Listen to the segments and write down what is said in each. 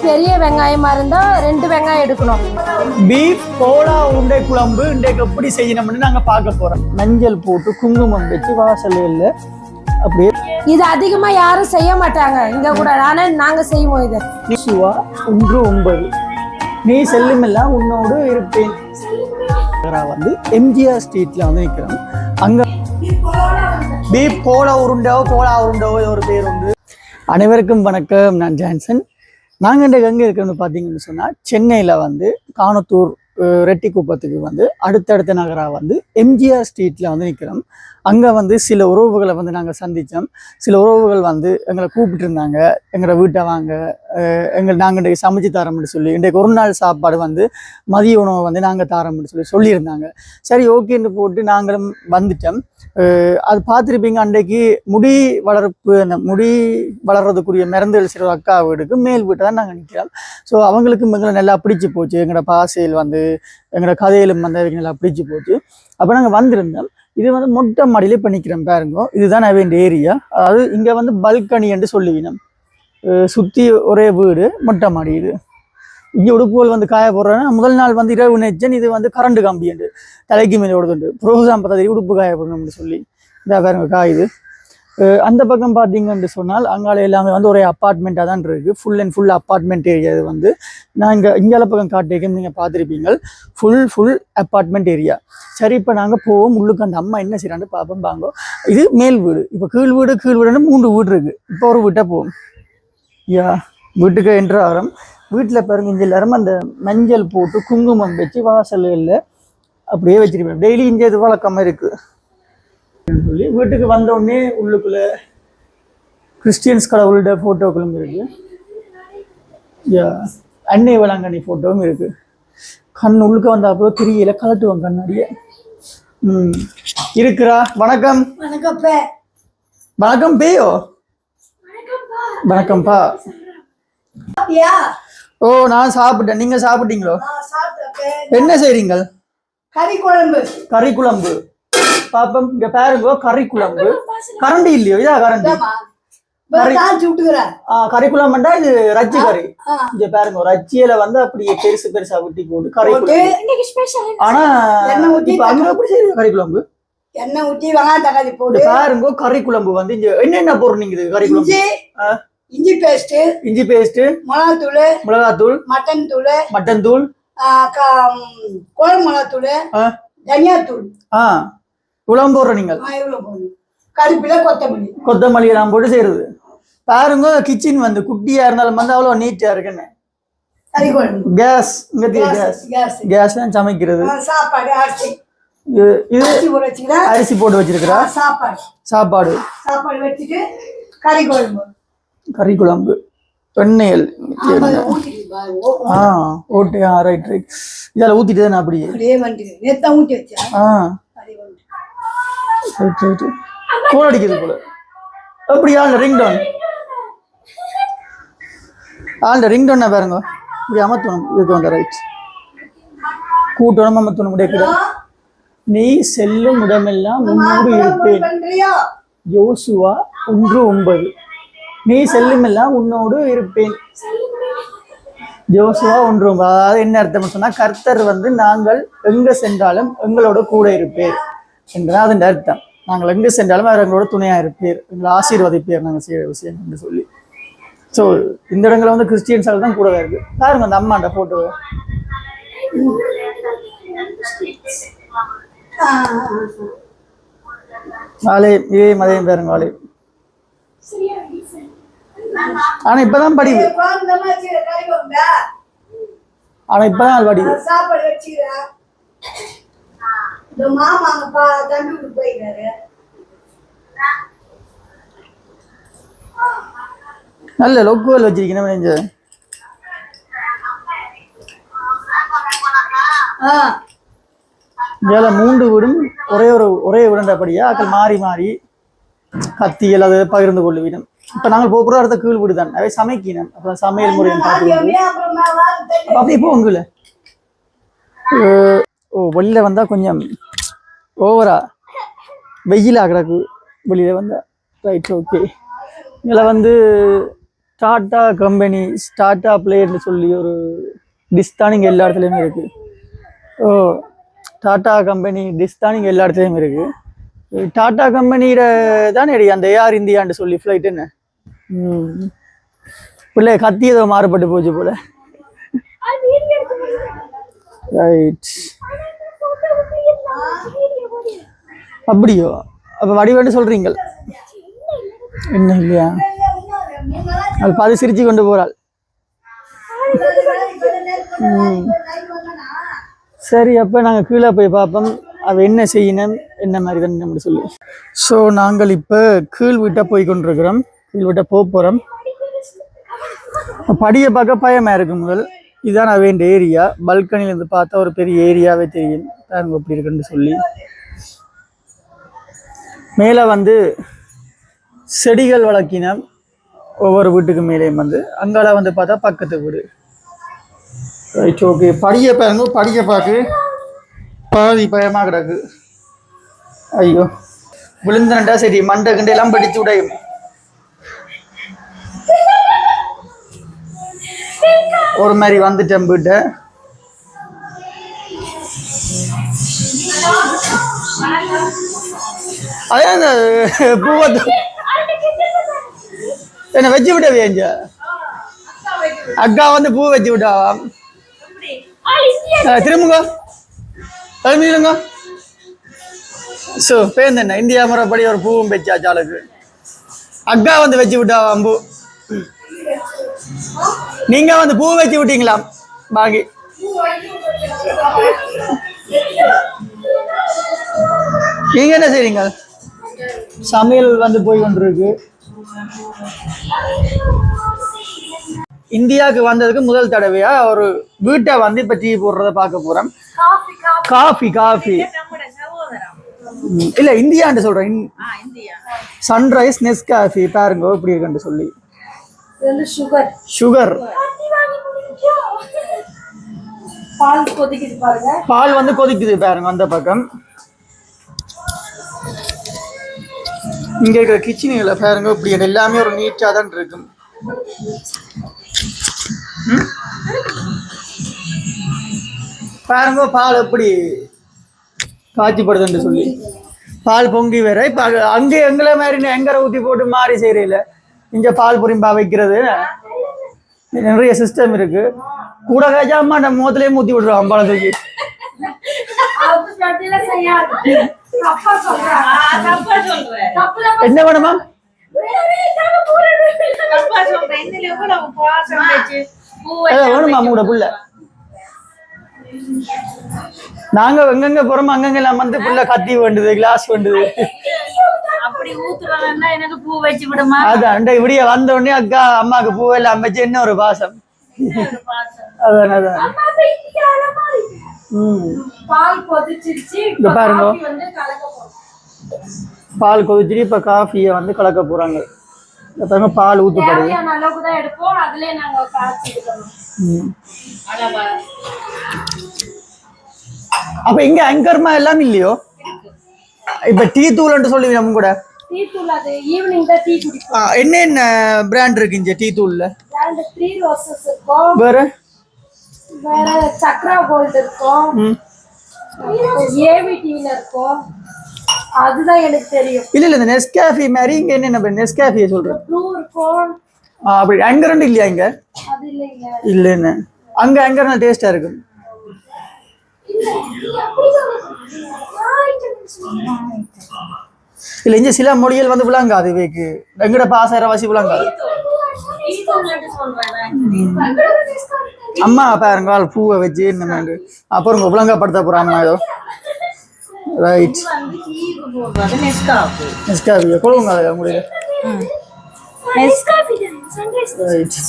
பெரிய வெங்காயமா இருந்தா 2 வெங்காயம் எடுக்கணும். பீஃப் கோலா உருண்டை குழம்பு இன்றைக்கு எப்படி செய்யணும்னு நாங்க பார்க்க போறோம். மஞ்சள் போட்டு குங்குமம் வச்சு வாசல்ல அப்படியே. இது அதிகமா யாரும் செய்ய மாட்டாங்க இங்க கூட, ஆனா நாங்க செய்வோம். இது 19 நீ செல்லுமெல்லாம் உன்னோடு இருப்பேன் வந்து எம்ஜிஆர் ஸ்ட்ரீட்ல வந்து நிற்கிறோம். அங்க பீஃப் கோலா உருண்டோ ஒரு பேர் உண்டு. அனைவருக்கும் வணக்கம், நான் ஜான்சன். நாங்கள் இன்றைக்கு எங்கே இருக்கிறோம்னு பார்த்தீங்கன்னு சொன்னால் சென்னையில் வந்து காணத்தூர் ரெட்டிக்குப்பத்துக்கு வந்து அடுத்தடுத்த நகராக வந்து எம்ஜிஆர் ஸ்ட்ரீட்டில் வந்து நிற்கிறோம். அங்கே வந்து சில உறவுகளை வந்து நாங்கள் சந்தித்தோம். சில உறவுகள் வந்து எங்களை கூப்பிட்டு இருந்தாங்க, எங்களை வீட்டை வாங்க, நாங்கள் இன்றைக்கு சமைச்சு தரோம்னு சொல்லி, இன்றைக்கு ஒரு நாள் சாப்பாடு வந்து மதிய உணவை வந்து நாங்கள் தரோம்னு சொல்லியிருந்தாங்க. சரி ஓகேன்னு போட்டு நாங்களும் வந்துட்டோம். அது பார்த்துருப்பீங்க, அன்றைக்கு முடி வளர்ப்பு, அந்த முடி வளர்றதுக்குரிய மருந்துகள் சில அக்கா வீடுக்கு மேல் வீட்டை தான் நாங்கள் நிற்கிறோம். ஸோ அவங்களுக்கும் எங்களை நல்லா பிடிச்சி போச்சு, எங்களோட பாசையில் வந்து எங்களோட கதையிலும் வந்து நல்லா பிடிச்சி போச்சு. அப்போ நாங்கள் வந்திருந்தோம். இது வந்து மொட்டை மாடியிலே இப்போ நிற்கிறோம் பாருங்க. இதுதான் வேண்டிய ஏரியா. அதாவது இங்கே வந்து பல்கனி என்று சொல்லுவினோம். சுற்றி ஒரே வீடு, மொட்டை மாடி. இது இங்கே உடுப்புகள் வந்து காய போடுறேன்னா முதல் நாள் வந்து இரவு நெச்சன் இது வந்து கரண்ட் கம்பி என்று தலைக்கு மேலே ஓடுதுண்டு ப்ரோக்ராம் பார்த்தா உடுப்பு காய போடணும்னு சொல்லி இதாக பாருங்க காயுது. அந்த பக்கம் பார்த்தீங்கன்னு சொன்னால் அங்கால எல்லாமே வந்து ஒரே அப்பார்ட்மெண்ட்டாக தான் இருக்குது. Full and full apartment area. இது வந்து நான் இங்கே பக்கம் காட்டியிருக்கேன், நீங்கள் பார்த்துருப்பீங்க. Full apartment area. சரி, இப்போ நாங்கள் போவோம் உள்ளுக்கு. அந்த அம்மா என்ன செய்யறான்னு பார்ப்போம் பாங்கோ. இது மேல் வீடு. இப்போ கீழ் வீடுன்னு 3 வீடு இருக்குது. இப்போ ஒரு வீட்டை போவோம். வீட்டுக்கு என்ட்ரு ஆகிறோம். வீட்டில் பாருங்க, இங்கே எல்லாரும் அந்த மஞ்சள் போட்டு குங்குமம் வச்சு வாசலில் அப்படியே வச்சிருப்பேன். டெய்லி இங்கே இது வழக்கமாக இருக்குது சொல்லி. வீட்டுக்கு வந்தோடனே உள்ளுக்குள்ள கிறிஸ்டியன்ஸ் கடவுளோட ஃபோட்டோக்களும் இருக்கு. அன்னை வேளாங்கண்ணி ஃபோட்டோவும் இருக்கு. கண் உள்ளுக்க வந்த அப்புறம் திரியில கலட்டுவாங்க கண்ணாடிய. இருக்கிறா. வணக்கம். வணக்கம் பேயோ. வணக்கம்ப்பா. ஓ, நான் சாப்பிட்டேன். நீங்க சாப்பிட்டீங்களோ? என்ன செய்றீங்க? கறி குழம்பு. பாப்பம் இங்க பாருங்க, கறி குழம்பு. கரண்டி இல்லையோ? இதா கரண்டி. கறிக்குழம்புண்டா இது ரச்சி கறி. இங்க பாருங்க, ரச்சியில வந்து அப்படியே பெருசா வெட்டி போட்டு கறி குழம்பு. ஆனா இப்ப அங்க எப்படி செய்யுங்க கறி குழம்பு? எண்ணெய் ஊத்தி வெங்காயம் தக்காளி போட்டு பாருங்க. கறி குழம்பு வந்து இங்க என்னென்ன போடுறீங்க? இது கறி குழம்பு இஞ்சி பேஸ்ட், மிளகாத்தூள், மட்டன் தூள், குழம்பு மிளகாத்தூள், தனியாத்தூள், குழம்பு போடுற நீங்கள். கருப்பில கொத்தமல்லி எல்லாம் போட்டு செய்யறது. பாருங்க, கிச்சன் வந்து குட்டியா இருந்தாலும் வந்து அவ்வளவு நீட்டா இருக்குன்னு. கேஸ் கேஸ் தான் சமைக்கிறது. அரிசி போட்டு வச்சிருக்கிறா. சாப்பாடு வச்சுட்டு கறி குழம்பு எண்ணெயல் ஓட்டு. ரைட். இதால ஊத்திட்டு தானே அப்படியே ஊத்தி வச்சேன். கோல் அடிக்குது போல. எப்படி ரிங் டோன் பாருங்க. இப்படி அமர்த்தணும். இதுக்கு வந்து ரைட் கூட்டணும், அமர்த்தணும். முடியாது. நீ செல்லும் இடமெல்லாம் உன்னோடு இருப்பேன். யோசுவா 1:9. நீ செல்லுமெல்லாம் உன்னோடு இருப்பேன். யோசுவா 1:9. அதாவது என்ன அர்த்தம் சொன்னா, கர்த்தர் வந்து நாங்கள் எங்க சென்றாலும் எங்களோட கூட இருப்பேன் என்றதான் அதன் அர்த்தம். நாங்கள் எங்கே சென்றாலும் அவர் எங்களோட துணையாக இருப்பேர், எங்களை ஆசீர்வதிப்பேர் நாங்கள் செய்கிற விஷயம் என்று சொல்லி. ஸோ இந்த இடங்களில் வந்து கிறிஸ்டியன்ஸால் தான் கூடவே இருக்கு. பாருங்க அந்த அம்மாண்ட ஃபோட்டோ. ஆலயம் இதே மதையும் பாருங்க ஆலயம். ஆனால் இப்போதான் படிவு. ஆனால் இப்போதான் அது படிவு. நல்ல லொக்குவல் வச்சிருக்கேன். இதில் 3 வீடும் ஒரே வீடுன்றபடியா ஆக்கள் மாறி கத்தியல் அதை பகிர்ந்து கொள்ளுவிடும். இப்போ நாங்கள் போகிற அடுத்த கீழ் வீடு தான். அவை சமைக்கணும். அப்புறம் சமையல் முறையை பார்த்து அப்படியே போங்கல. வெளியில் வந்தால் கொஞ்சம் ஓவரா வெயிலாக கிடக்கு. வெளியில் வந்தால் ரைட். ஓகே. இதில் வந்து டாட்டா கம்பெனி டாட்டா பிளேன்னு சொல்லி ஒரு டிஷ் தான் இங்கே எல்லா இடத்துலையுமே இருக்குது. ஓ டாட்டா கம்பெனி டிஷ் தான் இங்கே எல்லா இடத்துலையுமே இருக்குது. டாட்டா கம்பெனியில தானே அந்த ஏஆர் இந்தியான்னு சொல்லி ஃப்ளைட் என்ன பிள்ளை கத்தி ஏதோ மாறுபட்டு போச்சு போல. ரைட் அப்படியோ அப்போ வடிவேண்டு சொல்றீங்க என்ன இல்லையா? அது பாதி சிரிச்சு கொண்டு போறாள். சரி அப்போ நாங்கள் கீழே போய் பார்ப்போம் அவள் என்ன செய்யணும் என்ன மாதிரி தான் நம்ம சொல்லி. ஸோ நாங்கள் இப்போ கீழ் வீட்டை போய் கொண்டிருக்கிறோம். கீழ் வீட்டை போக போகிறோம். படியை பார்க்க பயமாக இருக்கும். முதல் இதுதான் நான் வேண்டிய ஏரியா. பல்கனிலேருந்து பார்த்தா ஒரு பெரிய ஏரியாவே தெரியும் பாருங்க எப்படி இருக்குன்னு சொல்லி. மேலே வந்து செடிகள் வளர்க்கின ஒவ்வொரு வீட்டுக்கு மேலேயும் வந்து அங்கால வந்து பார்த்தா பக்கத்து வீடு. Right okay. படியை பாருங்க. படியை பார்க்க பாதி பயமாக கிடக்கு. ஐயோ விழுந்தனண்டா சரி மண்டை கிண்டை எல்லாம் படிச்சு விடையும். ஒரு மாதிரி வந்துட்டேன் வீட்டை. அதான் அந்த பூவை என்ன வச்சு விட்டவே அஞ்ச அக்கா வந்து பூ வச்சு விட்டாவா. திரும்புங்க திரும்பிடுங்க. ஸோ பேருந்தண்ணா இந்தியா முறைப்படி ஒரு பூவும் வச்சா சாலுக்கு. அக்கா வந்து வச்சு விட்டாவா பூ. நீங்க வந்து பூ வச்சு விட்டீங்களா பாக்கி? நீங்க என்ன செய்றீங்க? சமையல் வந்து போய் கொண்டிருக்கு. இந்தியாவுக்கு வந்ததுக்கு முதல் தடவையா ஒரு வீட்டை வந்து இப்ப டீ போடுறத பார்க்க போறோம். காஃபி காஃபி இல்ல இந்தியான்னு சொல்றேன். சன்ரைஸ் நெஸ்காஃபி பாருங்க இப்படி இருக்குன்னு சொல்லி. சுகர் பால் வந்து கொதிக்குது பாருங்க அந்த பக்கம். இங்க இருக்கிற கிச்சனில பாருங்க இப்படி எல்லாமே ஒரு நீட்டா தான் இருக்கும். பாருங்க பால் எப்படி காய்ச்சிப்படுதுன்னு சொல்லி. பால் பொங்கி வேற இப்ப அங்க எங்களை மாதிரி எங்கரை ஊத்தி போட்டு மாறி செய்யறீல. இங்க பால் புரிம்பா வைக்கிறது நிறைய சிஸ்டம் இருக்கு. கூட காய்ச்சாம நம்ம முகத்திலேயே ஊத்தி விடுறோம் அம்பாளை தூக்கி. என்ன வேணுமா? வேணுமா மூட புள்ள? நாங்க எங்கெங்க போறோமோ அங்கங்க எல்லாம் வந்து புள்ள கத்தி வேண்டுது கிளாஸ் வேண்டுது. அதான் இப்படியே வந்த உடனே அக்கா அம்மாக்கு பூவெல்லாம் வச்சு என்ன ஒரு பாசம். அதான் அதான் பாருங்க பால் கொதிச்சு இப்ப காஃபியை வந்து கலக்க போறாங்க. பால் ஊத்துப்படுது. அப்ப இங்க அங்கர்மா எல்லாம் இல்லையோ? இப்ப டீ தூள்னு சொல்லி நம்ம கூட என்ன பிராண்ட் இருக்கு இங்க டீ தூள்ல? வேற வேற சக்ரா கோல்ட் இருக்கும், ஏவிடில இருக்கும். அதுதான் எனக்கு தெரியும். இல்ல இந்த நெஸ்காஃபி மாதிரி இங்க என்ன நெஸ்காஃபியை சொல்றேன். ப்ளூ இருக்கும். அப்படி அங்க ரெண்டு இல்லையா இங்க? அது இல்ல இல்லன்னு அங்க அங்க டேஸ்டா இருக்கு. இல்ல இங்க சில மொழிகள் வந்து விளங்காது. வேக்கு எங்கட பாசரவாசி விளங்காது. அம்மா பாருங்க பூவை வச்சு என்ன அப்புறம் விளங்கப்படுத்த போற அம்மா ஏதோ. ரைட் நெஸ்காஃபி கொடுங்க உங்களுக்கு.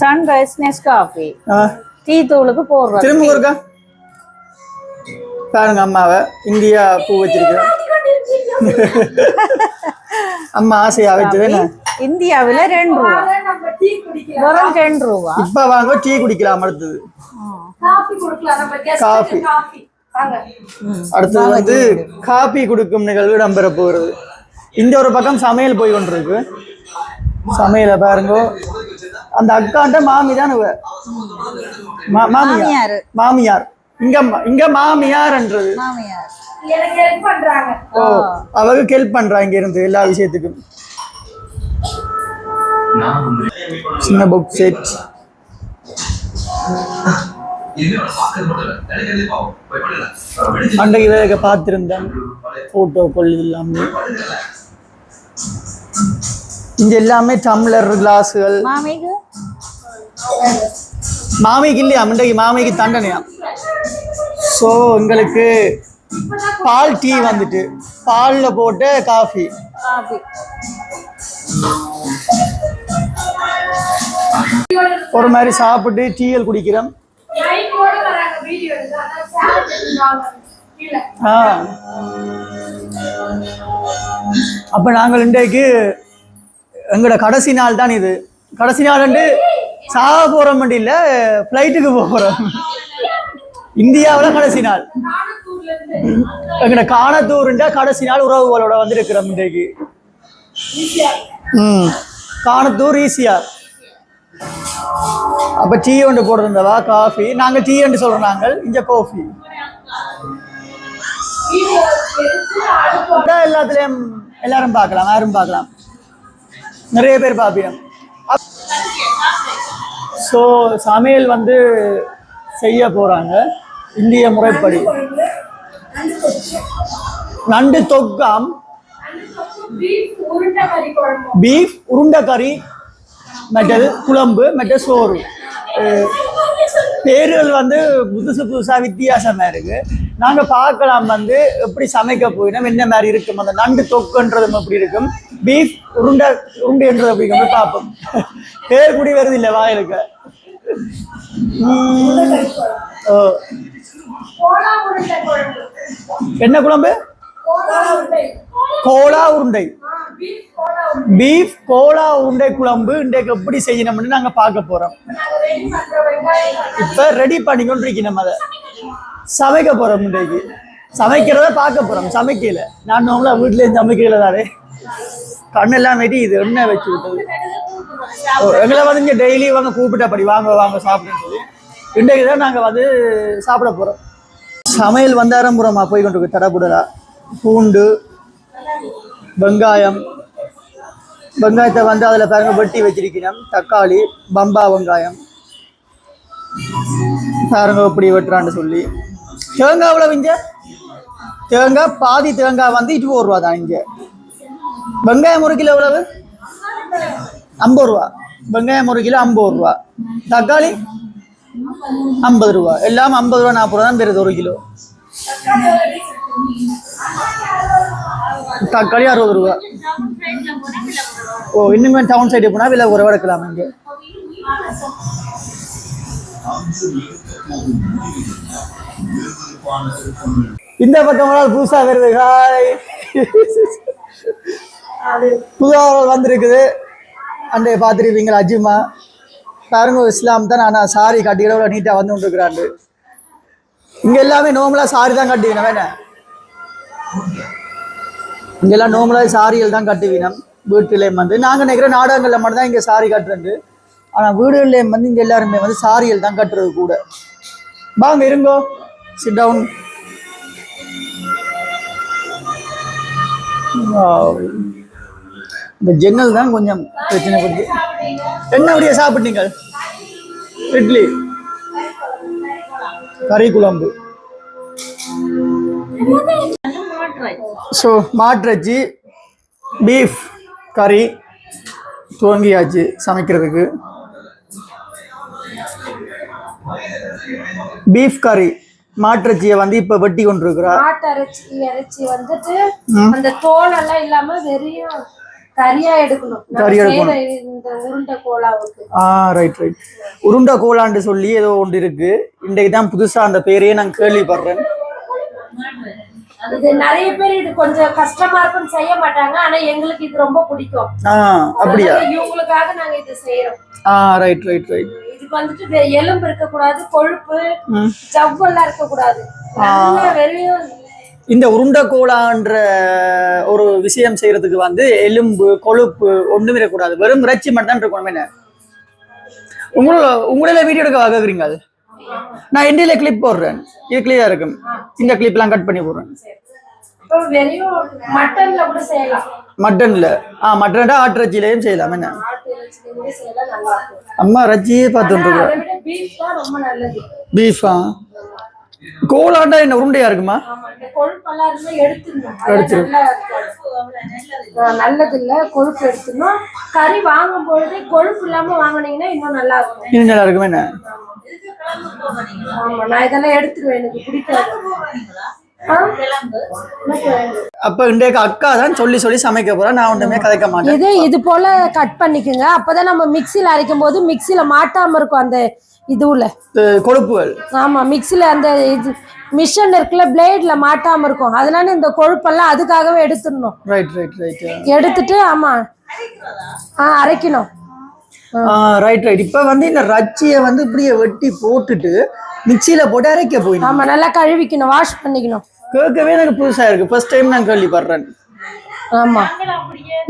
சன்ரைஸ் நெஸ்காஃபி டீ தூளுக்கு போடுறோம். திரும்ப இருக்கா பாருங்க அம்மாவை இந்தியா பூ வச்சிருக்கேன். அம்மா ஆசையா வச்சது என்ன? இந்தியாவில 2 ரூபா வெறும் 2 ரூபா. இப்ப வாங்க டீ குடிக்கலாம். அடுத்தது காஃபி. அடுத்தது வந்து காபி கொடுக்கும் நிகழ்வு இடம்பெற போகிறது. இந்த ஒரு பக்கம் சமையல் போய் கொண்டிருக்கு. சமையல பாருங்க. அந்த அக்காண்ட மாமி தான் மாமியார். மாமியார் இங்க மாமியார்ன்றது மாமியார் எனக்கு ஹெல்ப் பண்றாங்க. ஓ அவங்க ஹெல்ப் பண்றாங்க இங்க இருந்து எல்லா விஷயத்துக்கும். சின்ன புக் செட். அன்றைக்கு வேக பார்த்திருந்தேன் போட்டோக்கள் எல்லாமே. இங்க எல்லாமே டம்ளர் கிளாஸுகள். மாமிக்கு இல்லையா அன்றைக்கு மாமிக்கு தண்டனையா. ஸோ எங்களுக்கு பால் டீ வந்துட்டு பாலில் போட்டு காஃபி. ஒரு மாதிரி சாப்பிட்டு டீயல் குடிக்கிறோம். அப்ப நாங்கள் இன்றைக்கு எங்களோட கடைசி நாள் தான் இது. கடைசி நாள் சாக போறோம் இல்ல, பிளைட்டுக்கு போறோம். இந்தியாவில் கடைசி நாள் எங்கட காணத்தூர்ன்ற கடைசி நாள் உறவுகளோட வந்து இருக்கிறோம் இன்றைக்கு. காணத்தூர் ஈசிஆர். அப்ப டீ ஒன்று போடுறதா காஃபி. நாங்க டீ என்று சொல்றோம், நாங்கள் இங்க காஃபி. எல்லாத்துலயும் எல்லாரும் பார்க்கலாம், யாரும் பார்க்கலாம், நிறைய பேர் பார்ப்போம். ஸோ சமையல் வந்து செய்ய போறாங்க இந்திய முறைப்படி. நண்டு தொக்காம், பீஃப் உருண்டை கறி, மற்றது குழம்பு, மற்ற சோறு. பேர்கள் வந்து புதுசு புதுசா வித்தியாசமா இருக்கு. நாங்க பார்க்கலாம் வந்து எப்படி சமைக்க போயிடும், என்ன மாதிரி இருக்கும். அந்த நண்டு தொக்குன்றதும் எப்படி இருக்கும், பீஃப் உருண்டைன்றது எப்படி இருக்கும் பார்ப்போம். பேர் கூடி வருது இல்லை வாயிலுக்கு. என்ன குழம்பு? கோலா உருண்டை, பீஃப் கோலா உருண்டை குழம்பு. இன்றைக்கு எப்படி செய்யணும்னு நாங்க பார்க்க போறோம். இப்ப ரெடி பண்ணிக்கொண்டு இருக்கணும், அதை சமைக்க போறோம். இன்றைக்கு சமைக்கிறத பார்க்க போறோம். சமைக்கல நான் நம்மள வீட்டுல சமைக்கல தானே, கண்ணெல்லாம் வெட்டி இது என்ன வச்சு விட்டது. எங்களை வந்து இங்க டெய்லி வாங்க கூப்பிட்டபடி வாங்க வாங்க சாப்பிடுன்னு சொல்லி இன்றைக்கு தான் நாங்க வந்து சாப்பிட போறோம். சமையல் வந்தாரம்புறமா போய் கொண்டு தடபுடலா. பூண்டு, வெங்காயம், வெங்காயத்தை வந்து அதில் பாருங்க வெட்டி வச்சிருக்கிறோம். தக்காளி, பம்பா வெங்காயம் பாருங்க எப்படி வெட்டுறான்னு சொல்லி. தேங்காய் எவ்வளவு இங்க? தேங்காய் பாதி தேங்காய் வந்து 20 ரூபா தான் இங்க. வெங்காயம் 1 கிலோ எவ்வளவு? 50 ரூபா. வெங்காயம் 1 கிலோ 50 ரூபா. தக்காளி 50 ரூபா. எல்லாம் 50 ரூபா 40 ரூபா தான் பெறுது 1 கிலோ. தக்காளி 60 ரூபா. ஓ இன்னுமே டவுன் சைடு போனா விலை குறைவா எடுக்கலாம் இங்க. இந்த பக்கம் புதுசா வருது. புதுசாக வந்திருக்குது. அண்டே பார்த்துருப்பீங்களா அஜிமா பாருங்க. இஸ்லாம் தான். ஆனால் சாரி கட்டிக்கிற நீட்டாக வந்து கொண்டிருக்கிறாண்டு. இங்கே எல்லாமே நோமலாக சாரி தான் கட்டுவீனம். வேணேன் இங்கெல்லாம் நோமலாக சாரிகள் தான் கட்டுவீனம். வீட்டுலேயும் வந்து நாங்கள் நினைக்கிற நாடகங்களில் மட்டும் தான் இங்கே சாரி கட்டுறது. ஆனால் வீடுகள்லேயும் வந்து இங்கே எல்லாருமே வந்து சாரிகள் தான் கட்டுறது கூட. வாங்க இருங்கோ, சிட் டவுன். இந்த ஜன்னல் தான் கொஞ்சம் பிரச்சனை கொடுத்து. என்ன அப்படியே சாப்பிட்டீங்க? இட்லி, கறி குழம்பு. ஸோ மாட்டிறைச்சி, பீஃப் கறி துவங்கியாச்சு சமைக்கிறதுக்கு. பீஃப் கறி மாட்டிறைச்சியை வந்து இப்ப வெட்டி கொண்டிருக்கிறா. இறைச்சி வந்துட்டு அந்த தோல் எல்லாம் இல்லாம வெறும் கறியா எடுக்கணும். இந்த உருண்டை கோலாவுக்கு. Right right. உருண்டை கோலான்னு சொல்லி ஏதோ ஒன்று இருக்கு. இன்றைக்கு தான் புதுசா அந்த பேரையே நான் கேள்விப்படுறேன். இது நிறைய பேர் இது கொஞ்சம் கஷ்டமா இருக்குன்னு செய்ய மாட்டாங்க. ஆனா எங்களுக்கு இது ரொம்ப பிடிக்கும். அப்படியா? இவங்களுக்காக நாங்க இது செய்யறோம். Right right right. இதுக்கு வந்துட்டு எலும்பு இருக்க கூடாது, கொழுப்பு ஜவ்வெல்லாம் இருக்க கூடாது. வெறும் இந்த உருண்டை கோலான்ற ஒரு விஷயம் செய்யறதுக்கு வந்து எலும்பு கொழுப்பு ஒண்ணுமே இருக்கக்கூடாது, வெறும் இறைச்சி மட்டும் தான் இருக்கணும். என்ன உங்களோட வீடியோ எடுக்க வாங்குறீங்க? அது நான் இந்தியில கிளிப் போடுறேன், இது கிளியரா இருக்கும். இந்த கிளிப்லாம் கட் பண்ணி போடுறேன். வெறும் மட்டன்ல கூட செய்யலாம். மட்டன்ல மட்டன் ஆட்டிறைச்சிலையும் செய்யலாம். என்ன ஆட்டு இறைச்சில கூட செய்யலாம், நல்லா இருக்கும். அம்மா இறைச்சியே பார்த்துட்டு அதை விட பீஃப் தான் ரொம்ப நல்லது. பீஃபா கோலாண்டா என்ன உருண்டையா இருக்குமா? ஆமா, இந்த கொழுப்பெல்லாம் இருந்தா எடுத்துடணும். நல்லது இல்ல, கொழுப்பு எடுத்துடணும். கறி வாங்கும் பொழுது கொழுப்பு இல்லாம வாங்கினீங்கன்னா இன்னும் நல்லா இருக்கும். இன்னும் நல்லா இருக்குமே. என்ன ஆமா, நான் இதெல்லாம் எடுத்துருவேன், எனக்கு பிடிக்காது. அப்ப இன்றைக்கு அக்கா தான் சொல்லி சொல்லி சமைக்க போறேன், நான் ஒண்ணுமே கதைக்க மாட்டேன். இது போல கட் பண்ணிக்கோங்க. அப்பதான் நம்ம மிக்சியில அரைக்கும் போது மிக்சியில மாட்டாம இருக்கும் அந்த இதுல கொழுப்புகள். ஆமா, மிக்சியில அந்த இது மிஷின் இருக்குல்ல, பிளேட்ல மாட்டாம இருக்கும். அதனால இந்த கொழுப்பெல்லாம் அதுக்காகவே எடுத்துடணும். Right right right. எடுத்துட்டு ஆமா அரைக்கணும். Right right. இப்ப வந்து இந்த ரச்சியை வந்து இப்படியே வெட்டி போட்டுட்டு மிக்சியில போட்டு அரைக்க போயிடும். ஆமா, நல்லா கழுவிக்கணும், வாஷ் பண்ணிக்கணும். கேட்கவே எனக்கு புதுசா இருக்கு, ஃபர்ஸ்ட் டைம் நான் கேள்விப்படுறேன். ஆமா,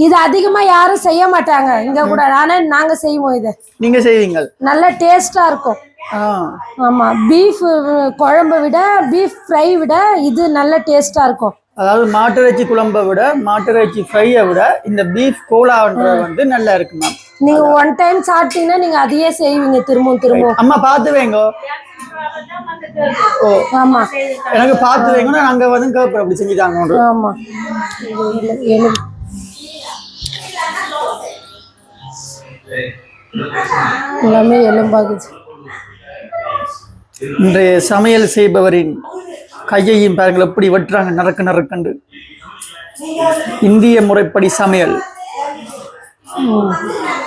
இது அதிகமா யாரும் செய்ய மாட்டாங்க இங்க கூட, ஆனா நாங்க செய்வோம். இத நீங்க செய்வீங்க, நல்ல டேஸ்டா இருக்கும். ஆமா, பீஃப் குழம்பை விட பீஃப் ஃப்ரை விட இது நல்ல டேஸ்டா இருக்கும். அதாவது மாட்டிறைச்சி குழம்பை விட மாட்டிறைச்சி ஃப்ரையை விட இந்த பீஃப் கோலான்றது வந்து நல்லா இருக்கு மேம். நீங்க ஒன் டைம் சாப்பிட்டீங்கன்னா நீங்க அதையே செய்வீங்க திரும்பவும் திரும்பவும். அம்மா பார்த்து வைங்க. ஓ ஆமா, எனக்கு பார்த்து வைங்கன்னா நாங்க வந்து கேட்போம் அப்படி செஞ்சுட்டாங்க. ஆமா, எல்லாமே எலும்பாகுது. இன்றைய சமையல் செய்பவரின் கையையும் பாருங்கள் எப்படி வெட்டுறாங்க, நறுக்கு நறுக்கண்டு. இந்திய முறைப்படி சமையல்.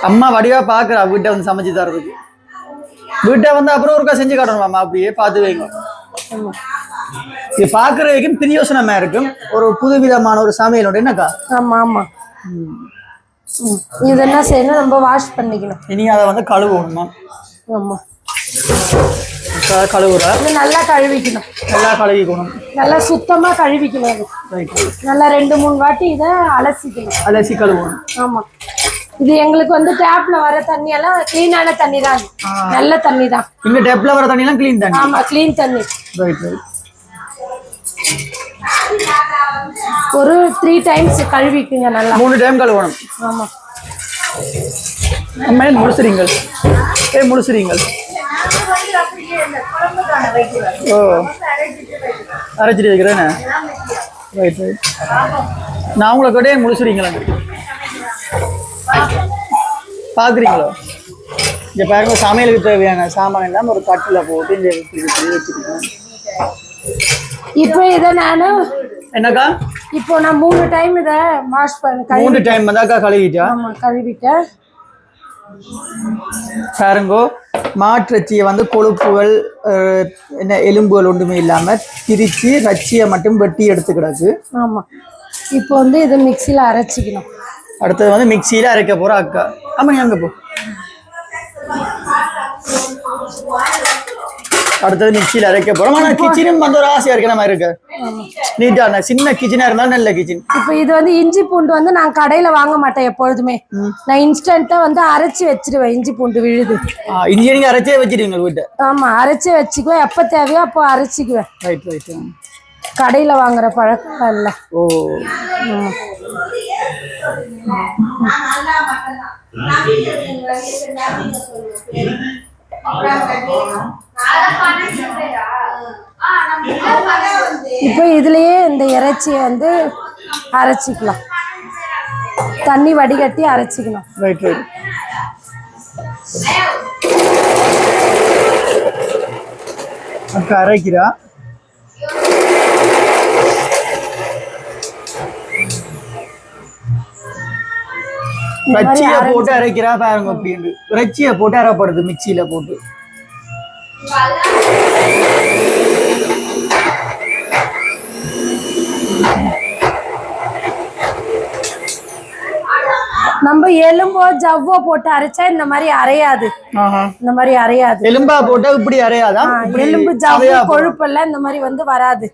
அம்மா வடிவா பாக்குறா வீட்டை வந்து சமைச்சு தர்றதுக்கு. வீட்டை வந்து அப்புறம் ஒருக்கா செஞ்சு காட்டணும் அம்மா, அப்படியே பார்த்து வைங்க. இது பாக்குறதுக்கும் பிரியோசனமா இருக்கும், ஒரு புதுவிதமான ஒரு சமையலோட. என்னக்கா? ஆமா ஆமா, இது என்ன செய்யணும், நம்ம வாஷ் பண்ணிக்கணும். இனி அதை வந்து கழுவணுமா? ஆமா, கழுவுற நல்லா கழுவிக்கணும், நல்லா கழுவிக்கணும், நல்லா சுத்தமா கழுவிக்கணும். நல்லா 2-3 வாட்டி இதை அலசிக்கணும், அலசி கழுவணும். ஆமா, இது எங்களுக்கு வந்து டேப்ல வர தண்ணி எல்லாம் கிளீனான தண்ணி தான், நல்ல தண்ணி தான். இங்க டேப்ல வர தண்ணி எல்லாம் கிளீன் தண்ணி. ஆமா, கிளீன் தண்ணி. Right right. ஒரு 3 டைம்ஸ் கழுவிக்குங்க, நல்லா 3 டைம் கழுவணும். ஆமா, அம்மா முழுசுறீங்க, முழுசுறீங்க. ஓ அரைச்சிட்டு வைக்கிறேன். Right right. நான் உங்களை கூட முழுசுறீங்களா பாக்குறீங்களோ? இங்க பாருங்க, சமையலுக்கு தேவையான சாமான் எல்லாம் ஒரு கட்டுல போட்டு இந்த வச்சிருக்கேன். இப்போ இதை நானு என்னக்கா இப்போ நான் 3 டைம் இதை வாஷ் பண்ண 3 டைம் வந்தாக்கா கழுவிட்டா? ஆமா, கழுவிட்டேன். பாருங்கோ, மாட்டிறைச்சியை வந்து கொழுப்புகள் என்ன எலும்புகள் ஒன்றுமே இல்லாம பிரிச்சு ரச்சியை மட்டும் வெட்டி எடுத்து கிடக்கு. ஆமா, இப்போ வந்து இதை மிக்சியில அரைச்சிக்கணும். அடுத்தது வந்து மிக்சியில அரைக்க போற அக்கா. ஆமா, நீ அங்க போ. அடுத்தது மிக்சியில அரைக்க போறோம். ஆனா கிச்சனும் வந்து ஒரு ஆசையா இருக்கிற மாதிரி இருக்கு, நீட்டா சின்ன கிச்சனா இருந்தாலும் நல்ல கிச்சன். இப்போ இது வந்து இஞ்சி பூண்டு வந்து நான் கடையில வாங்க மாட்டேன் எப்பொழுதுமே, நான் இன்ஸ்டன்ட்டா வந்து அரைச்சி வச்சிருவேன். இஞ்சி பூண்டு விழுது இஞ்சி நீங்க அரைச்சே வச்சிருவீங்க வீட்டை? ஆமா, அரைச்சே வச்சுக்குவேன், எப்ப தேவையோ அப்போ அரைச்சிக்குவேன். Right right. கடையில வாங்குற பழக்கம் இல்ல. ஓ இப்போ இதுலயே இந்த இறைச்சியை வந்து அரைச்சிக்கலாம், தண்ணி வடிகட்டி அரைச்சிக்கணும். Right right. அக்கா அரைக்கிறா. ரச்சியை போட்டு அரைக்கிறா பாருங்க. அப்படின்னு ரச்சியை போட்டு அரைப்படுது மிக்சியில போட்டு. நம்ம எலும்போ ஜவ்வோ போட்டு அரைச்சா இந்த மாதிரி அரையாது. இந்த மாதிரி அரையாது. எலும்பா போட்டா இப்படி அரையாதான். எலும்பு ஜவ்வு கொழுப்பு எல்லாம் இந்த மாதிரி வந்து வராது.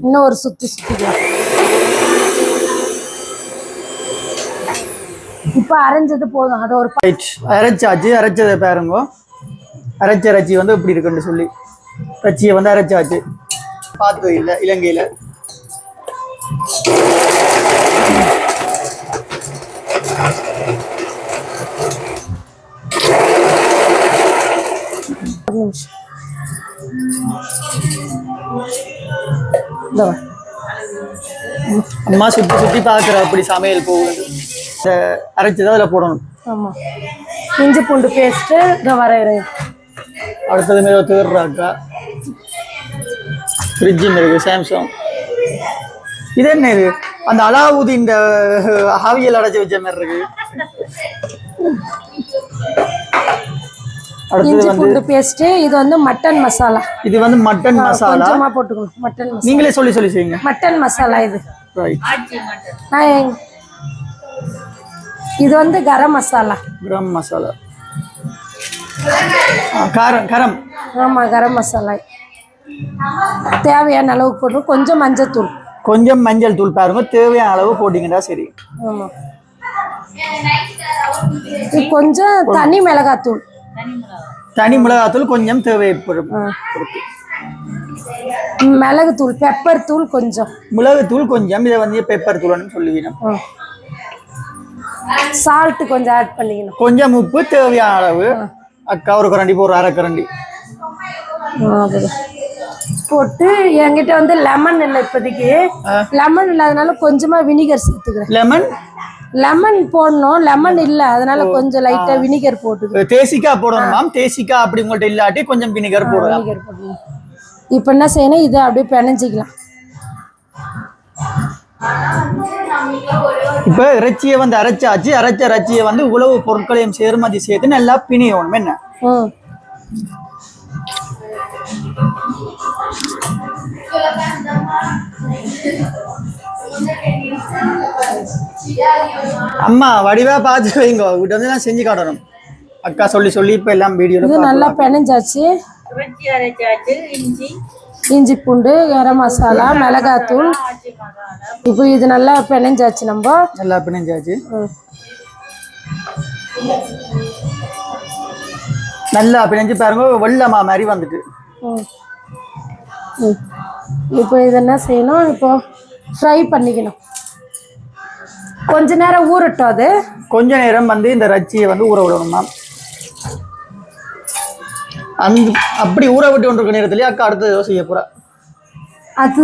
இன்னும் ஒரு சுத்தி சுத்திக்கலாம். இப்ப அரைஞ்சது போதும். அது ஒரு அரைச்சாச்சு. அரைச்சதை பாருங்க. அரைச்ச இறைச்சி வந்து இப்படி இருக்குன்னு சொல்லி இறைச்சியை வந்து அரைச்சாச்சு. பார்த்தது இல்லை இலங்கையில. அம்மா சுத்தி சுத்தி பாக்குற அப்படி சமையல் போகுது. அரைச்சதான் அதுல போடணும். ஆமா, இஞ்சி பூண்டு பேஸ்ட் வரைகிறேன். அடுத்தது மேல தேர்றாக்கா ஃப்ரிட்ஜ் இருக்கு சாம்சங். இது என்ன இது? அந்த அலாவுதீன் இந்த ஆவியல் அடைச்சு வச்ச மாதிரி இருக்கு. இஞ்சி பூண்டு பேஸ்ட். இது வந்து மட்டன் மசாலா. இது வந்து மட்டன் மசாலா. கொஞ்சமா போட்டுக்கணும். மட்டன் மசாலா நீங்களே சொல்லி செய்யுங்க. மட்டன் மசாலா இது. ரைட். இது வந்து கரம் மசாலா. கரம் மசாலா. கரம். ஆமா, கரம் மசாலா. தேவையான அளவு போட்டு கொஞ்சம் மஞ்சள் தூள். கொஞ்சம் மஞ்சள் தூள் பாருங்க. தேவையான அளவு போட்டீங்கன்னா சரி. ஆமா. கொஞ்சம் தனி மிளகாத்தூள். தனி மிளகாத்தூள் கொஞ்சம் தேவைப்படும். மிளகுத்தூள், பெப்பர் தூள் கொஞ்சம். மிளகுத்தூள் கொஞ்சம். இதை வந்து பெப்பர் தூள்னு சொல்லுவீங்க. சால்ட் கொஞ்சம் ஆட் பண்ணிக்கணும். கொஞ்சம் உப்பு தேவையான அளவு. அக்கா ஒரு கரண்டி ஒரு அரை கரண்டி போட்டு. என்கிட்ட வந்து லெமன் இல்லை இப்போதைக்கு. லெமன் இல்லாதனால கொஞ்சமா வினிகர் சேர்த்துக்கிறேன். லெமன் போடணும். லெமன் இல்ல, அதனால கொஞ்சம் லைட்டா வினிகர் போட்டு. தேசிக்கா போடணும். தேசிக்கா அப்படி உங்கள்ட்ட இல்லாட்டி கொஞ்சம் வினிகர் போடலாம். இப்ப என்ன செய்யணும், இதை அப்படியே பிணைஞ்சிக்கலாம். இப்ப இறைச்சியை வந்து அரைச்சாச்சு. அரைச்ச இறைச்சியை வந்து உணவு பொருட்களையும் சேர்மதி சேர்த்து நல்லா பிணையணும். என்ன அம்மா வடிவா பார்த்து வைங்க. வீட்டு வந்து நான் செஞ்சு காட்டணும். அக்கா சொல்லி இப்ப எல்லாம் வீடியோல நல்லா பிணைஞ்சாச்சு. இஞ்சி பூண்டு, கரம் மசாலா, மிளகாத்தூள். இப்போ இது நல்லா பிணைஞ்சாச்சு. நம்ம நல்லா பிணைஞ்சாச்சு. நல்லா பிணைஞ்சு பாருங்க. வெள்ளமா மாதிரி வந்துட்டு. இப்போ இது என்ன செய்யணும், இப்போ ஃப்ரை பண்ணிக்கணும். கொஞ்ச நேரம் ஊறட்டும். அது கொஞ்ச நேரம் வந்து இந்த இறைச்சியை வந்து ஊற விடணுமா. அப்படி ஊற விட்டு கொண்டிருக்க நேரத்திலேயே அக்கா அடுத்து செய்ய போறா. அது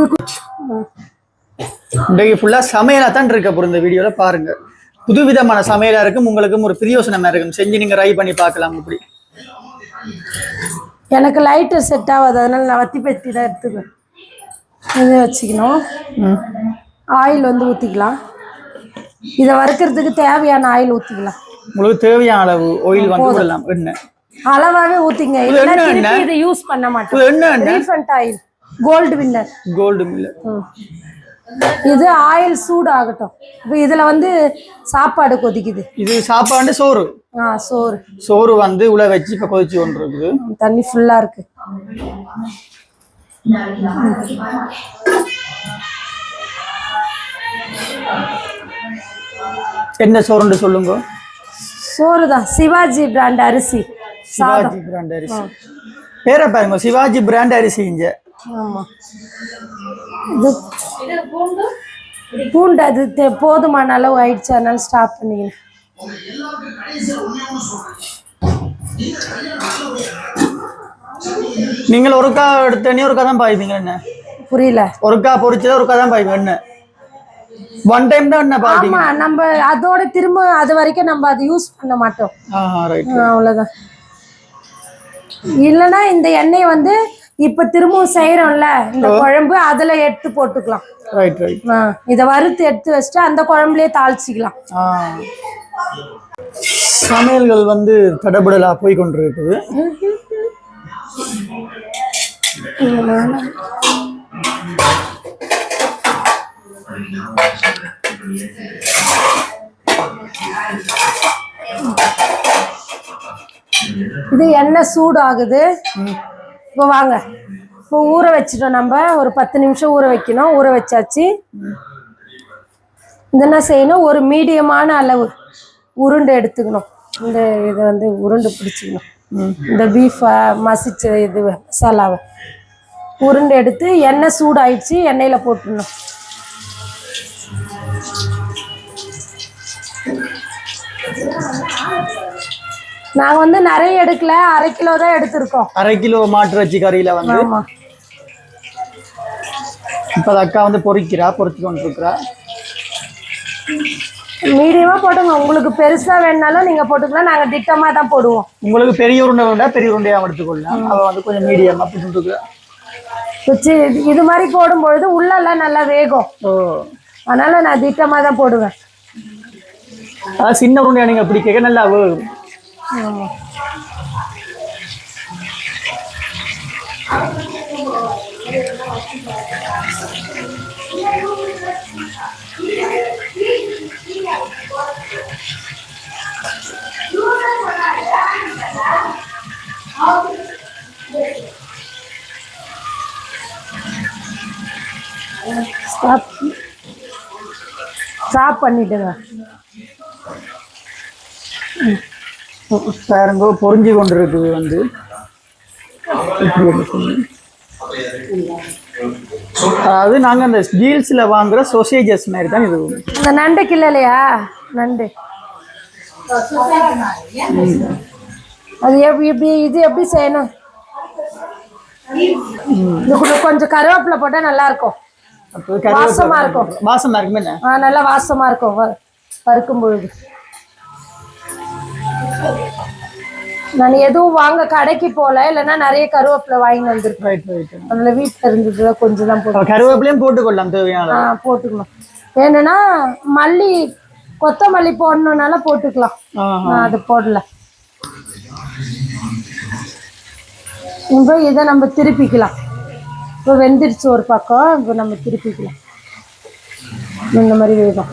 இன்றைக்கு ஃபுல்லா சமையலா தான் இருக்க போற. இந்த வீடியோல பாருங்க. புதுவிதமான சமையலா இருக்கும். உங்களுக்கும் ஒரு பிரியோசனமா இருக்கும். செஞ்சு நீங்க ட்ரை பண்ணி பார்க்கலாம். இப்படி எனக்கு லைட்டர் செட் ஆகாது, அதனால நான் வத்தி பெட்டி தான் எடுத்துக்குவேன். இது வச்சுக்கணும். ஆயில் வந்து ஊற்றிக்கலாம். இதை வறுக்கிறதுக்கு தேவையான ஆயில் ஊற்றிக்கலாம். உங்களுக்கு தேவையான அளவு ஆயில் வந்து விடலாம். எண்ணெய் அளவாகவே ஊற்றிங்க. இதை யூஸ் பண்ண மாட்டோம். Refined oil, Gold Winner. இது ஆயில் சூடாகட்டும். இப்போ இதுல வந்து சாப்பாடு கொதிக்குது. இது சாப்பாடு சோறு. சோறு வந்து உள்ள வச்சு இப்ப கொதிச்சு கொண்டு இருக்குது. தண்ணி ஃபுல்லா இருக்கு. என்ன சோறுன்னு சொல்லுங்க. சோறு தான், சிவாஜி பிராண்ட் அரிசி. சிவாஜி பிராண்ட் அரிசி பேரை பாருங்க. சிவாஜி பிராண்ட் அரிசி. இங்க ஆமா, இது பூண்டு அது போதுமான அளவு ஆயிடுச்சு, அதனால ஸ்டாப் பண்ணிக்கிறேன். நீங்கள் ஒருக்கா எடுத்தனே ஒருக்கா தான் பாய்ப்பீங்க. என்ன புரியல? ஒருக்கா பொரிச்சதா ஒருக்கா தான் பாய்ப்பீங்க. என்ன ஒன் டைம் தான் என்ன பாய்ப்பீங்க. ஆமா, நம்ம அதோட திரும்ப அது வரைக்கும் நம்ம அதை யூஸ் பண்ண மாட்டோம். அவ்வளவுதான். இல்லைன்னா இந்த எண்ணெய் வந்து இப்ப திரும்பவும் செய்யறோம்ல இந்த குழம்பு, அதுல எடுத்து போட்டுக்கலாம். இத வறுத்து எடுத்து வச்சுட்டு அந்த குழம்புலயே தாளிச்சிக்கலாம். சமையல்கள் வந்து தடபடலா போய் கொண்டிருக்குது. இது எண்ணெய் சூடாகுது. இப்போ வாங்க, இப்போ ஊற வச்சிட்டோம். நம்ம ஒரு 10 நிமிஷம் ஊற வைக்கணும். ஊற வச்சாச்சு. இது என்ன செய்யணும், ஒரு மீடியமான அளவு உருண்டை எடுத்துக்கணும். இந்த இதை வந்து உருண்டை பிடிச்சிக்கணும். இந்த பீஃபை மசிச்ச இது மசாலாவை உருண்டை எடுத்து எண்ணெய் சூடாயிடுச்சு, எண்ணெயில் போட்டுடணும். நாங்கள் வந்து நிறைய எடுக்கல, 1/2 கிலோ தான் எடுத்திருக்கோம். 1/2 கிலோ மாட்டிறைச்சி கறியில வந்து. ஆமாம். இப்போ அக்கா வந்து பொறிச்சு கொண்டு இருக்கிறா. மீடியமாக போட்டுங்க. உங்களுக்கு பெருசாக வேணுனாலும் நீங்கள் போட்டுக்கலாம். நாங்கள் திட்டமாக தான் போடுவோம். உங்களுக்கு பெரிய உருண்டை வேண்டாம், பெரிய உருண்டையாக எடுத்துக்கொள்ளலாம். அவள் வந்து கொஞ்சம் மீடியம் அப்படி சொல்லிருக்கிறா. வச்சு இது மாதிரி போடும்பொழுது உள்ளெல்லாம் நல்லா வேகும். அதனால் நான் திட்டமாக தான் போடுவேன். அதாவது சின்ன உருண்டையாக நீங்கள் அப்படி கேட்க நல்லா வேகும். ஸ்டாப் பண்ணிடுங்க. பாருங்க பொறிஞ்சு கொண்டு இருக்குது வந்து. அதாவது நாங்கள் அந்த ஜீல்ஸில் வாங்குற சோசேஜஸ் மாதிரி தான் இது. இந்த நண்டு கிள்ளலையா? நண்டு அது எப்படி இது எப்படி செய்யணும்? கொஞ்சம் கருவேப்பிலை போட்டால் நல்லா இருக்கும். வாசமா இருக்கும். வாசமா இருக்குமே. நல்லா வாசமா இருக்கும் பருக்கும் பொழுது. நான் எதுவும் வாங்க கடைக்கு போல, இல்லைன்னா நிறைய கருவேப்பிலை வாங்கி வந்துருக்கேன். அதுல வீட்டுல இருந்தது கொஞ்சம் தான் போட்டு. கருவேப்பிலையும் போட்டுக்கொள்ளலாம் தேவையான. போட்டுக்கணும். வேணும்னா மல்லி கொத்தமல்லி போடணும்னால போட்டுக்கலாம். அது போடல. இப்போ இதை நம்ம திருப்பிக்கலாம். இப்போ வெந்துடுச்சு ஒரு பக்கம். இப்போ நம்ம திருப்பிக்கலாம். இந்த மாதிரி வேகும்.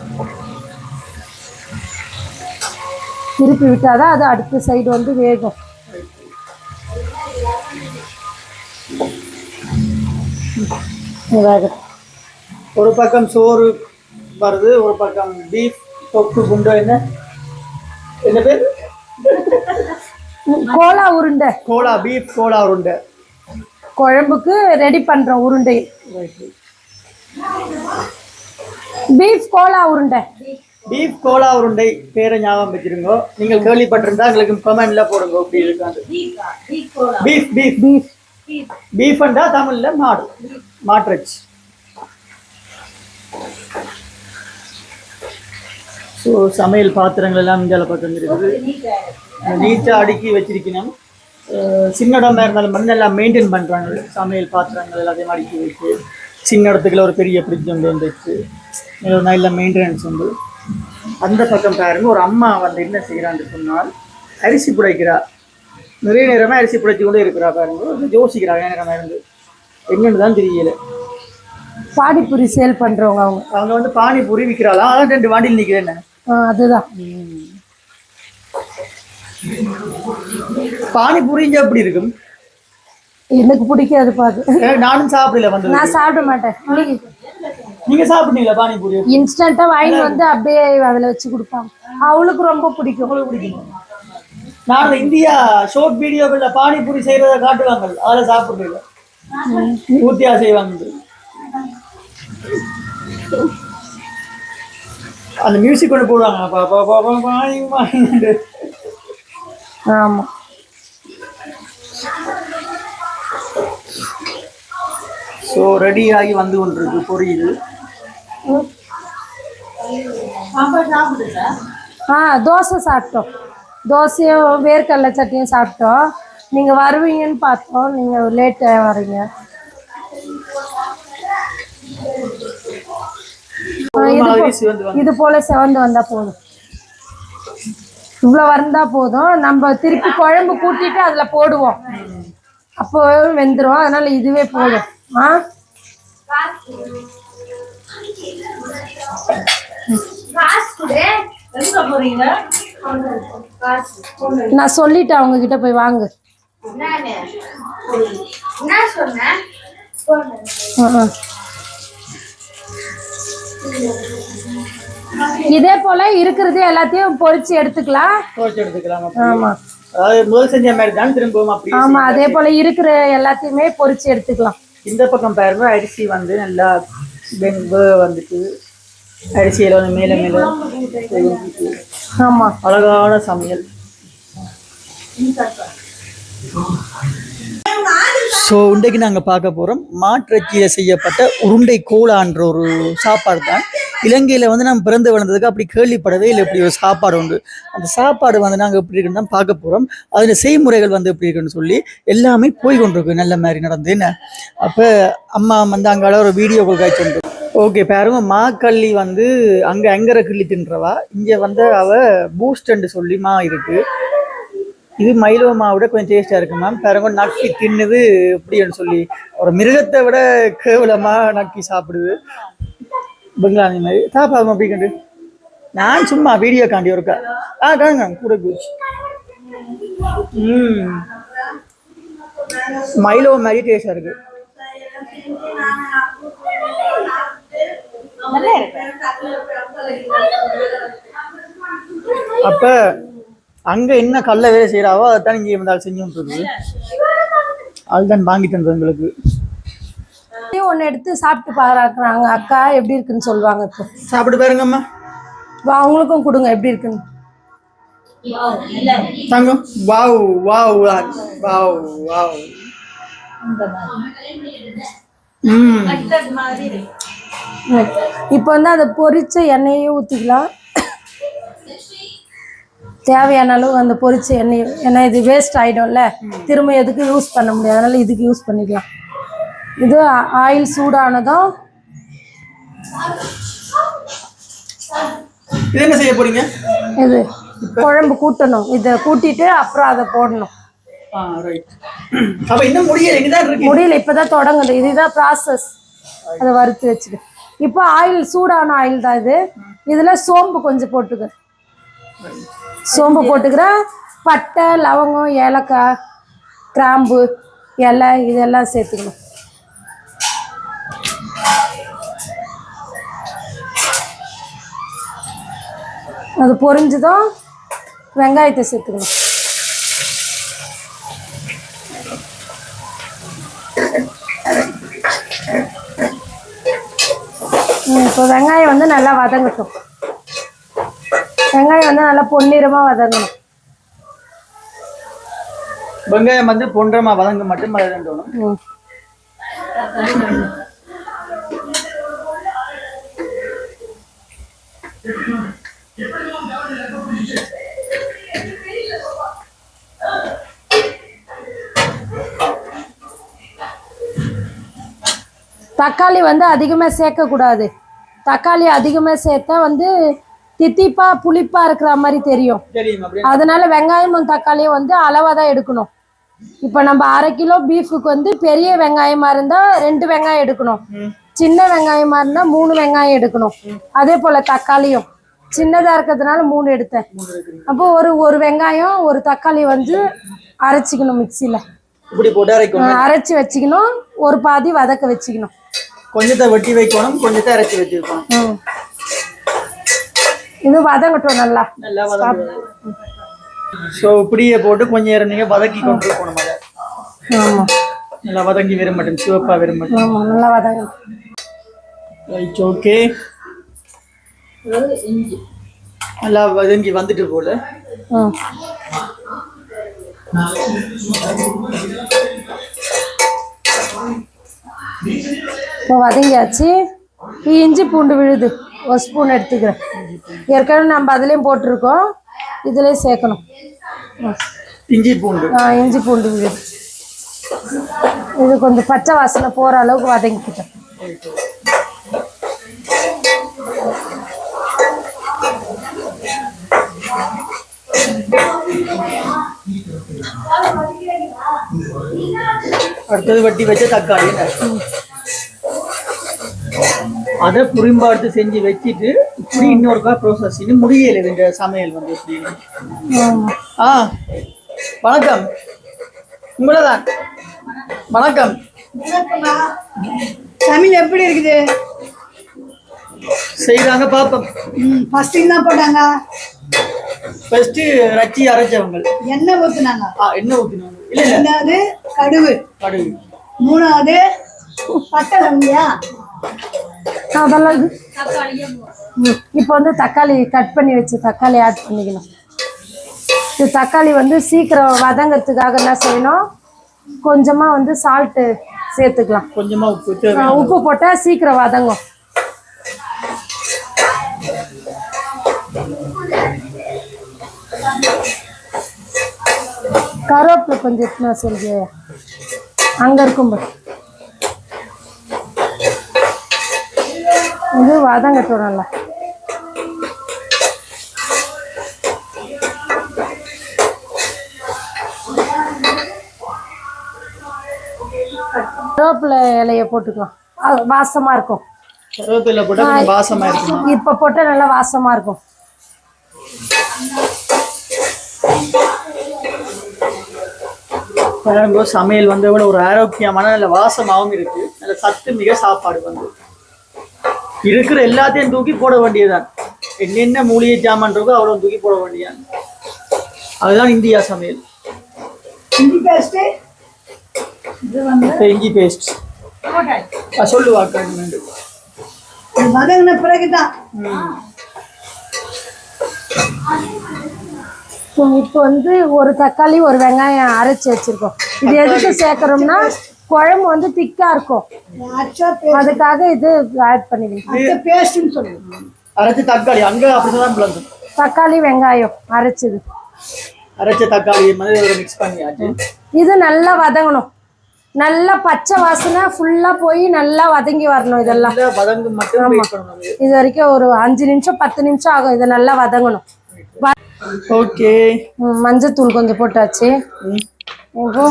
திருப்பி விட்டாதான் அது அடுத்த சைடு வந்து வேகும். ஒரு பக்கம் சோறு வருது, ஒரு பக்கம் பீஃப் தொக்கு குண்டோ. என்ன பேர்? கோலா உருண்டை. பீஃப் கோலா உருண்டை குழம்புக்கு ரெடி பண்றோம். உருண்டை பீஃப் கோலா உருண்டை. பீஃப் கோலா உருண்டை பேரை ஞாபகம் வச்சிருங்க. நீங்கள் கேள்விப்பட்டிருந்தா எங்களுக்கு கமெண்ட்ல போடுங்க. அப்படி இருக்காது. பீஃப் பீஃப் பீஃப் பீஃப்ண்டா தமிழ்ல மாட்டிறைச்சி. ஸோ சமையல் பாத்திரங்கள் எல்லாம் இந்தியாவில் பக்கம் இருக்குது. நீட்டாக அடுக்கி வச்சிருக்கணும். சின்ன இடமா இருந்தாலும் மண்ணெல்லாம் மெயின்டைன் பண்ணுறாங்க. சமையல் பாத்திரங்கள் எல்லாத்தையும் அடுக்கி வச்சு சின்ன இடத்துக்குள்ள ஒரு பெரிய ஃப்ரிட்ஜ் ஒன்று வந்துச்சு. நல்ல மெயின்டெனன்ஸ் உண்டு. அந்த பக்கம் பாருங்க, ஒரு அம்மா வந்து என்ன செய்கிறான்னு சொன்னால் அரிசி புடைக்கிறா. நிறைய நேரமாக அரிசி புடைச்சி கொண்டு இருக்கிறா. பாருங்க யோசிக்கிறா. நேரமாக இருந்து என்னன்னு தான் தெரியல. பானிபூரி சேல் பண்றவங்க அவங்க வந்து பானிபூரி விற்கிறாளாம். அதான் 2 வண்டியில் நிற்கிறேன். அதுதான் பானிபூரி இங்கே எப்படி இருக்கும்? எனக்கு பிடிக்காது. பாத்து நானும் சாப்பிடல. வந்து நான் சாப்பிட மாட்டேன். நீங்க சாப்பிட்டீங்களா பானிபூரி? இன்ஸ்டன்ட்டா வாங்கி வந்து அப்படியே அதில் வச்சு கொடுப்பாங்க. அவளுக்கு ரொம்ப பிடிக்கும். நான் இந்தியா ஷார்ட் வீடியோவில் பானிபூரி செய்யறத காட்டுவாங்க. அதில் சாப்பிடுறீங்க. ஊத்தியா செய்வாங்க. அந்த மியூசிக் ஒன்று போடுவாங்க. ஆமா. ஸோ ரெடி ஆகி வந்து கொண்டிருக்கு பொரியுது. தோசை சாப்பிட்டோம். தோசையும் வேர்க்கடலை சட்னியும் சாப்பிட்டோம். நீங்கள் வருவீங்கன்னு பார்த்தோம். நீங்கள் லேட்டாக வரீங்க. இது போல செவந்து வந்தா போதும். இவ்வளவு வந்தா போதும். நம்ம திருப்பி குழம்பு கூட்டிட்டு அதுல போடுவோம். அப்போ வெந்துரும். அதனால இதுவே போதும். நான் சொல்லிட்டேன் அவங்க கிட்ட போய் வாங்கு. இதே போல இருக்கிறது எல்லாத்தையும் பொரிச்சு எடுத்துக்கலாம். ஆமா அதாவது முதல் செஞ்ச மாதிரி தான் திரும்பவும் அப்படி. ஆமா அதே போல இருக்கிற எல்லாத்தையுமே பொரிச்சு எடுத்துக்கலாம். இந்த பக்கம் பாருங்க அரிசி வந்து நல்லா வந்துட்டு அரிசியில வந்து மேல மேல. ஆமா அழகான சமையல். ஸோ இன்றைக்கு நாங்கள் பார்க்க போகிறோம் மாற்றிறைச்சியில் செய்யப்பட்ட உருண்டை கோலான்ற ஒரு சாப்பாடு தான். இலங்கையில் வந்து நம்ம பிறந்து வளர்ந்ததுக்கு அப்படி கேள்விப்படவே இல்லை இப்படி ஒரு சாப்பாடு உண்டு. அந்த சாப்பாடு வந்து நாங்கள் எப்படி இருக்குன்னு தான் பார்க்க போகிறோம். அதில் செய்முறைகள் வந்து எப்படி இருக்குன்னு சொல்லி எல்லாமே போய் கொண்டிருக்கு நல்ல மாதிரி நடந்து. என்ன அப்போ அம்மா வந்து அங்கே ஒரு வீடியோ கால் காய்ச்சி. ஓகே பாருங்க மாக்கள்ளி வந்து அங்கே அங்கரை கிள்ளி தின்றவா, இங்கே வந்து பூஸ்ட்ன்னு சொல்லி இருக்கு. இது மைலோ மாவோட கொஞ்சம் டேஸ்டா இருக்கு மேம். பாருங்க நக்கி தின்னுது எப்படின்னு சொல்லி ஒரு மிருகத்தை விட கேவலமா நக்கி சாப்பிடுது. பெங்களானி மாதிரி சாப்பாடு அப்படி கண்டு நான் சும்மா வீடியோ காண்டி ஒருக்கா காணுங்க கூட போச்சு. மைலோ மாதிரி டேஸ்டா இருக்கு. அப்ப அங்க என்ன கல்ல வேலை செய்யறாவோ அதான் இங்க இருந்தாலும் செஞ்சு அதுதான் வாங்கிட்டு வந்தது எங்களுக்கு. ஒன்னு எடுத்து சாப்பிட்டு பாக்குறாங்க அக்கா எப்படி இருக்குன்னு சொல்லுவாங்க. இப்போ சாப்பிட்டு பாருங்கம்மா, அவங்களுக்கும் கொடுங்க எப்படி இருக்குன்னு. தாங்க. Wow wow wow wow. இப்போ வந்து அதை பொரிச்ச எண்ணெயையும் ஊற்றிக்கலாம். தேவையான அளவு அந்த பொரிச்ச எண்ணெய், ஏன்னா இது வேஸ்ட் ஆகிடும்ல, திரும்ப எதுக்கு யூஸ் பண்ண முடியாது, அதனால இதுக்கு யூஸ் பண்ணிக்கலாம். இது ஆயில் சூடானதும் என்ன செய்ய போறீங்க? இது குழம்பு கூட்டணும். இதை கூட்டிட்டு அப்புறம் அதை போடணும். முடியல, இப்பதான் தொடங்குது. இதுதான் ப்ராசஸ். அதை வறுத்து வச்சுட்டு இப்போ ஆயில் சூடான ஆயில் தான் இது. இதுல சோம்பு கொஞ்சம் போட்டுக்க. சோம்பு போட்டுக்கிறேன். பட்டை, லவங்கம், ஏலக்காய், கிராம்பு, இலை இதெல்லாம் சேர்த்துக்கணும். அது பொரிஞ்சதும் வெங்காயத்தை சேர்த்துக்கணும். இப்போ வெங்காயம் வந்து நல்லா வதங்கட்டும். வெங்காயம் வந்து நல்லா பொன்னிறமா வதங்கணும். வெங்காயம் வந்து பொன்றமா வதங்க மட்டும் வதங்கணும். தக்காளி வந்து அதிகமாக சேர்க்கக்கூடாது. தக்காளி அதிகமாக சேர்த்தா வந்து தித்திப்பா புளிப்பா இருக்கிற மாதிரி தெரியும். அதனால வெங்காயமும் தக்காளியும் வந்து அளவாக தான் எடுக்கணும். இப்போ நம்ம 1/2 கிலோ பீஃபுக்கு வந்து பெரிய வெங்காயமா இருந்தால் 2 வெங்காயம் எடுக்கணும். சின்ன வெங்காயமா இருந்தால் 3 வெங்காயம் எடுக்கணும். அதே போல் தக்காளியும் சின்னதாக இருக்கிறதுனால 3 எடுத்தேன். அப்போ ஒரு வெங்காயம் ஒரு தக்காளி வந்து அரைச்சிக்கணும். மிக்சியில் அரைச்சி வச்சுக்கணும். ஒரு பாதி வதக்க வச்சுக்கணும். கொஞ்சத்தை வெட்டி வைக்கணும், கொஞ்சத்தை அரைச்சி வச்சுக்கணும். இது வதங்கட்டும் நல்லா. ஸோ இப்படியே போட்டு கொஞ்சம் நேரம் நீங்கள் வதக்கி கொண்டு போகணும். ஆமாம், நல்லா வதங்கி வர மாட்டேன், சிவப்பாக வர மாட்டேன். ஆமாம், நல்லா வதங்கணும். Right, okay. நல்லா வதங்கி வந்துட்டு போல. இப்போ வதங்கியாச்சு. இஞ்சி பூண்டு விழுது 1 ஸ்பூன் எடுத்துக்கிறேன். ஏற்கனவே நம்ம அதுலேயும் போட்டிருக்கோம், இதுலேயும் சேர்க்கணும். இஞ்சி பூண்டு இஞ்சி பூண்டு விழுது. இது கொஞ்சம் பச்சை வாசனை போகிற அளவுக்கு வதங்கிக்கிட்டேன். அடுத்தது வட்டி வச்ச தக்காளி அதை புரிம்பாட்டு செஞ்சு வச்சுட்டு இப்படி இன்னொருக்கா ப்ரோசஸ் இன்னும் முடியல இந்த சமையல் வந்து எப்படி. ஆ வணக்கம், உங்களதான். வணக்கம். சமையல் எப்படி இருக்குது? செய்யறாங்க பாப்போம். ஃபர்ஸ்ட் என்ன போட்டாங்க? ஃபர்ஸ்ட் ரச்சி அரைச்சவங்க. எண்ணெய் ஊத்துனாங்க. எண்ணெய் ஊத்தினாங்க. இல்ல இல்ல. ரெண்டாவது கடுகு. கடுகு. மூணாவது பட்டை லவங்கியா. அதெல்லாம் இப்போ வந்து தக்காளி கட் பண்ணி வச்சு தக்காளி ஆட் பண்ணிக்கணும். இது தக்காளி வந்து சீக்கிரம் வதங்கிறதுக்காக என்ன செய்யணும், கொஞ்சமா வந்து சால்ட்டு சேர்த்துக்கலாம். கொஞ்சமா உப்பு. உப்பு போட்டா சீக்கிரம் வதங்கும். கருவேப்பிலை கொஞ்சம் எத்தனை செஞ்சு அங்க இருக்கும்போது இது வதங்கட்டும் நல்லா. கருவேப்பிலை இலைய போட்டுக்கலாம், வாசமா இருக்கும். கருவேப்பிலை போட்டா வாசமா இருக்கும். இப்ப போட்டா நல்லா வாசமா இருக்கும். சமையல் வந்து ஒரு ஆரோக்கியமான நல்ல வாசமாகவும் இருக்கு, நல்ல சத்து மிக சாப்பாடு வந்து இருக்கிற எல்லாத்தையும் தூக்கி போட வேண்டியதுதான். என்னென்ன மூலிகை ஜாமான் இருக்கோ அவ்வளவு தூக்கி போட வேண்டியது. அதுதான் இந்தியா சமையல். இஞ்சி பேஸ்ட். இது வந்து இஞ்சி பேஸ்ட் சொல்லுவாங்க. வதங்கின பிறகுதான். இப்போ வந்து ஒரு தக்காளி ஒரு வெங்காயம் அரைச்சி வச்சிருக்கோம். இது எதுக்கு சேர்க்கறோம்னா குழம்பு வந்து திக்கா இருக்கும், அதுக்காக இது ஆட் பண்ணிக்கலாம். பேஸ்ட்னு சொல்லுங்க. அரைச்ச தக்காளி அங்க அப்படிதான் பிளந்தும். தக்காளி வெங்காயம் அரைச்சது, அரைச்ச தக்காளி மாதிரி மிக்ஸ் பண்ணியாச்சு. இது நல்லா வதங்கணும், நல்லா பச்சை வாசனை ஃபுல்லா போய் நல்லா வதங்கி வரணும். இதெல்லாம் வதங்கு மட்டும். இது வரைக்கும் ஒரு 5 நிமிஷம் 10 நிமிஷம் ஆகும் இது நல்லா வதங்கணும். ஓகே. மஞ்சத்தூள் கொஞ்சம் போட்டாச்சு. இப்போ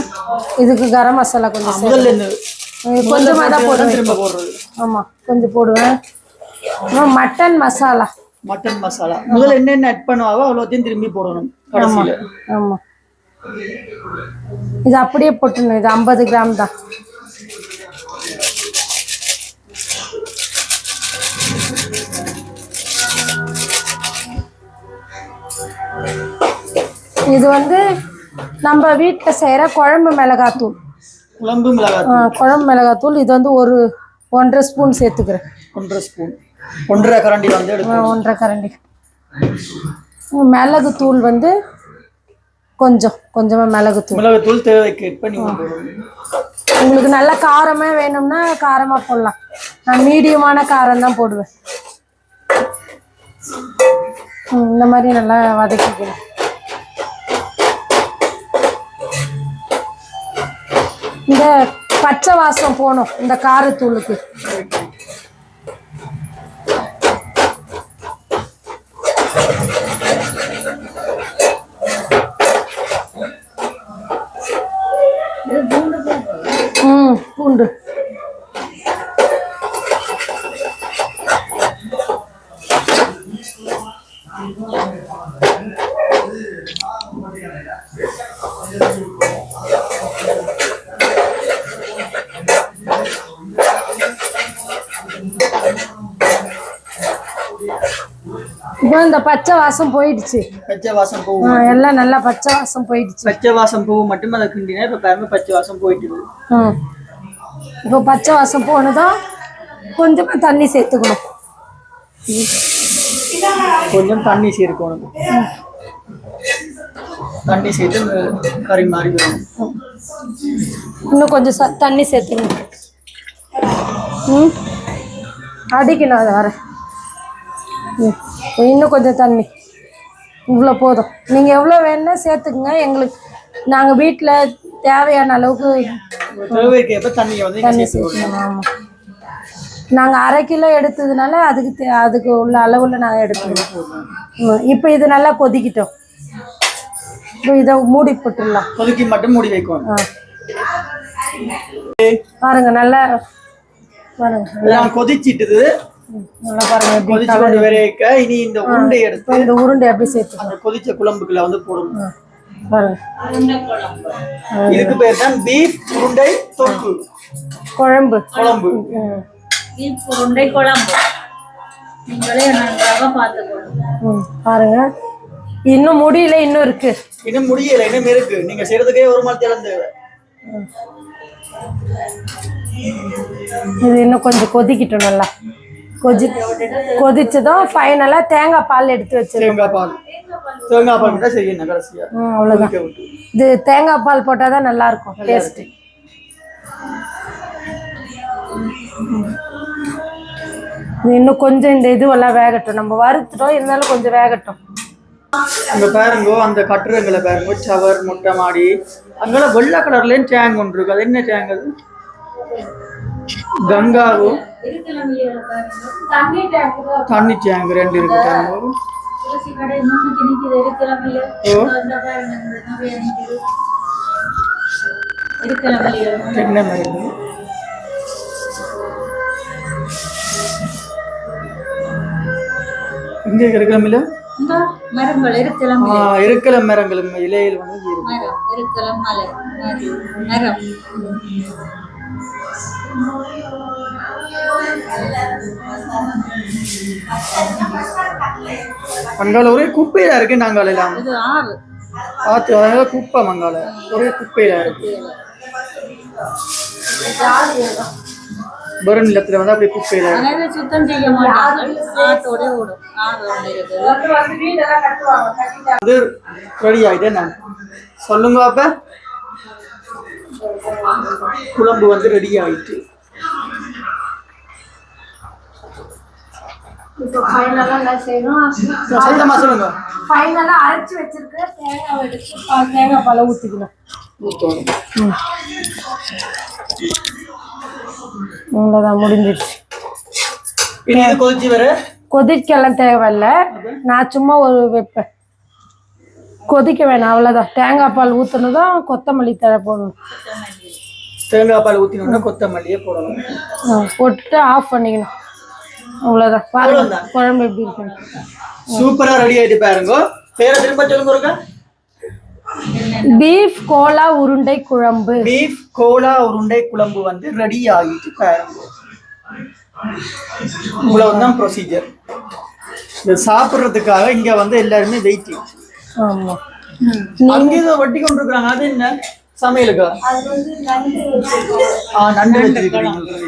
இதுக்கு கரம் மசாலா கொஞ்சம் கொஞ்சமா தான் போடுவேன். ஆமா கொஞ்சம் போடுவேன். மட்டன் மசாலா. மட்டன் மசாலா முதல்ல என்னென்ன ஆட் பண்ணுவாவோ அவ்வளோத்தையும் திரும்பி போடணும் கடைசியில. ஆமா இது அப்படியே போட்டுணும். இது 50 கிராம் தான். இது வந்து நம்ம வீட்டில் செய்கிற குழம்பு மிளகாத்தூள். குழம்பு மிளகாத்தூள் இது வந்து ஒரு 1.5 ஸ்பூன் சேர்த்துக்கிறேன். 1.5 ஸ்பூன். 1.5 கரண்டி வந்து 1.5 கரண்டி. மிளகு தூள் வந்து கொஞ்சமாக மிளகுத்தூள் தேவைக்கு பண்ணி உங்களுக்கு நல்ல காரமாக வேணும்னா காரமாக போடலாம். நான் மீடியமான காரம் தான் போடுவேன். இந்த மாதிரி நல்லா வதக்கிக்கலாம். இந்த பச்சை வாசம் போகணும் இந்த காரத்தூளுக்கு. பூண்டு இப்போ இந்த பச்சை வாசம் போயிடுச்சு. பச்சை வாசம் போகும். எல்லாம் நல்லா பச்சை வாசம் போயிடுச்சு. பச்சை வாசம் போகும் மட்டும் அதை கிண்டினா இப்போ பாருங்க பச்சை வாசம் போயிட்டு. இப்போ பச்சை வாசம் போனதும் கொஞ்சமா தண்ணி சேர்த்துக்கணும். கொஞ்சம் தண்ணி சேர்க்கணும். தண்ணி சேர்த்து கறி மாறி வரும். இன்னும் கொஞ்சம் தண்ணி சேர்த்துக்கணும். அடிக்கணும் அதை வர. இன்னும் கொஞ்சம் தண்ணி இவ்வளோ போதும். நீங்கள் எவ்வளோ வேணும்னா சேர்த்துக்குங்க. எங்களுக்கு நாங்கள் வீட்டில் தேவையான அளவுக்கு தண்ணி சேர்த்துக்கணும். ஆமாம் நாங்கள் 1/2 கிலோ எடுத்ததுனால அதுக்கு உள்ள அளவில் நாங்கள் எடுத்துக்கணும். இப்போ இது நல்லா கொதிக்கிட்டோம். இப்போ இதை மூடி போட்டுடலாம். கொதிக்கி மட்டும் மூடி வைக்கணும். பாருங்க நல்லா பாருங்க கொதிச்சிட்டு நல்லா பாருங்க எப்படி கொதிச்சு கொண்டு வரைக்க இனி இந்த உருண்டை எடுத்து இந்த உருண்டை எப்படி சேர்த்து அந்த கொதிச்ச குழம்புக்குள்ள வந்து போடணும். பாருங்க இதுக்கு பேர் தான் பீஃப் உருண்டை தொக்கு குழம்பு. பீஃப் உருண்டை குழம்பு. நீங்களே நன்றாக பார்த்துக்கணும். பாருங்க இன்னும் முடியல, இன்னும் இருக்கு. இன்னும் முடியல, இன்னும் இருக்கு. நீங்க செய்யறதுக்கே ஒரு மாதிரி இழந்து. இது இன்னும் கொஞ்சம் கொதிக்கிட்டோம். நல்லா கொதிச்சதும் ஃபைனலா தேங்காய் பால் எடுத்து வச்சிருக்கோம். தேங்காய் பால் தான் செய்யணும் கடைசியா. அவ்வளவுதான். இது தேங்காய் பால் போட்டாதான் நல்லா இருக்கும் டேஸ்ட். இன்னும் கொஞ்சம் இந்த இதுவெல்லாம் வேகட்டும். நம்ம வறுத்துட்டோம், இருந்தாலும் கொஞ்சம் வேகட்டும். அங்க பாருங்க அந்த கட்டுரங்களை பாருங்க, சவர் முட்டை மாடி அங்கெல்லாம் வெள்ளை கலர்லயும் டேங்க் ஒன்று இருக்கு. அது என்ன டேங்க்? அது கங்காவும் தண்ணி டேங்க் ரெண்டு இருக்கு. என்ன மாதிரி இங்க இருக்கலாமில்ல மரங்கள் இருக்கலாம். இருக்கல மரங்களும் இலையில் வந்து இருக்கலாம். மரம் மங்கால ஒரே குப்பையில இருக்கு. நாங்கள் எல்லாம் ஆத்து குப்பை மங்கால ஒரே குப்பையில இருக்கு. வரும் நிலத்துல வந்து அப்படி குப்பையில சுத்தம் செய்ய மாட்டாங்க. அது ரெடி ஆயிட்டேன் நான் சொல்லுங்க. அப்ப குழம்பு வந்து ரெடி ஆயிட்டு இப்போ ஃபைனலா என்ன செய்யணும்? சத்தமா சொல்லுங்க. ஃபைனலா அரைச்சு வச்சிருக்க தேங்காய் எடுத்து தேங்காய் பாலை ஊத்திக்கணும். அவ்வளோதான், முடிஞ்சிடுச்சு. இனி இது கொதிச்சு வர கொதிக்கலாம் தேவையில்ல. நான் சும்மா ஒரு வைப்பேன், கொதிக்க வேணாம். அவ்வளோதான். தேங்காய் பால் ஊற்றுனதும் கொத்தமல்லி தழை போடணும். தேங்காய் பால் ஊற்றினோம்னா கொத்தமல்லியே போடணும். போட்டுட்டு ஆஃப் பண்ணிக்கணும். அவ்வளோதான். பாருங்க குழம்பு எப்படி இருக்கு. சூப்பரா ரெடி ஆயிட்டு பாருங்க. பேரை திரும்ப சொல்லுங்க. பீஃப் கோலா உருண்டை குழம்பு. பீஃப் கோலா உருண்டை குழம்பு வந்து ரெடி ஆகிட்டு பாருங்க. இவ்வளவுதான் ப்ரொசீஜர். இதை சாப்பிட்றதுக்காக இங்க வந்து எல்லாருமே வெயிட்டிங். ஆமா, அங்கே இதை வட்டி கொண்டு இருக்கிறாங்க. அது என்ன சமையலுக்கா? நண்டு வச்சிருக்கீங்க.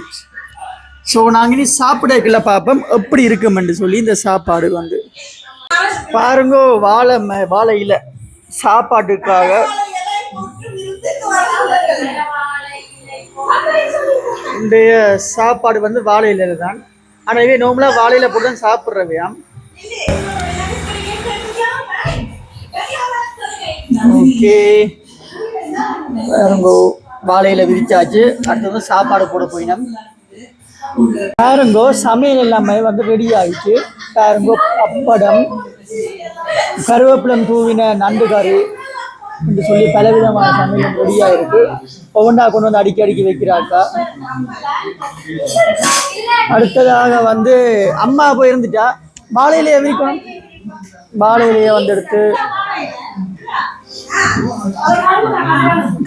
ஸோ நாங்கள் இனி சாப்பிடக்குள்ள பார்ப்போம் எப்படி இருக்குமென்று சொல்லி. இந்த சாப்பாடு வந்து பாருங்க, வாழை இலை சாப்பாட்டுக்காக இன்றைய சாப்பாடு வந்து வாழை இலையில தான். ஆனால் இவே நார்மலாக வாழையில போட்டு தான் சாப்பிட்றவையாம். ஓகே பாருங்கோ, வாழையில விரிச்சாச்சு. அடுத்தது சாப்பாடு போட போயினோம். பாருங்கோ, சமையல் எல்லாமே வந்து ரெடி ஆகிடுச்சு. பாருங்கோ, அப்படம், கருவேப்பிலம் தூவின நண்டு கறி என்று சொல்லி பலவிதமான சமையலும் ரெடியாக இருக்கு. ஒவ்வொன்றா கொண்டு வந்து அடுக்கி வைக்கிறாக்கா. அடுத்ததாக வந்து அம்மா போய் இருந்துட்டா வாழையிலேயே விரிக்கணும். வாழையிலேயே வந்து எடுத்து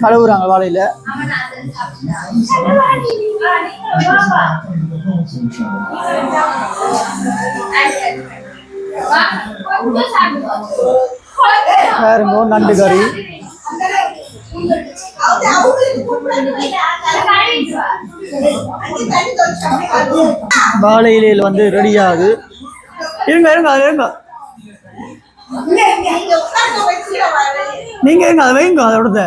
கழுவுறாங்க வாழையில. பாருங்க, நண்டு கறி. வாழை இலையில் வந்து ரெடி ஆகுது. இருங்க இருங்க அது இருங்க, நீங்க இருங்க அதை வைங்க. அதோட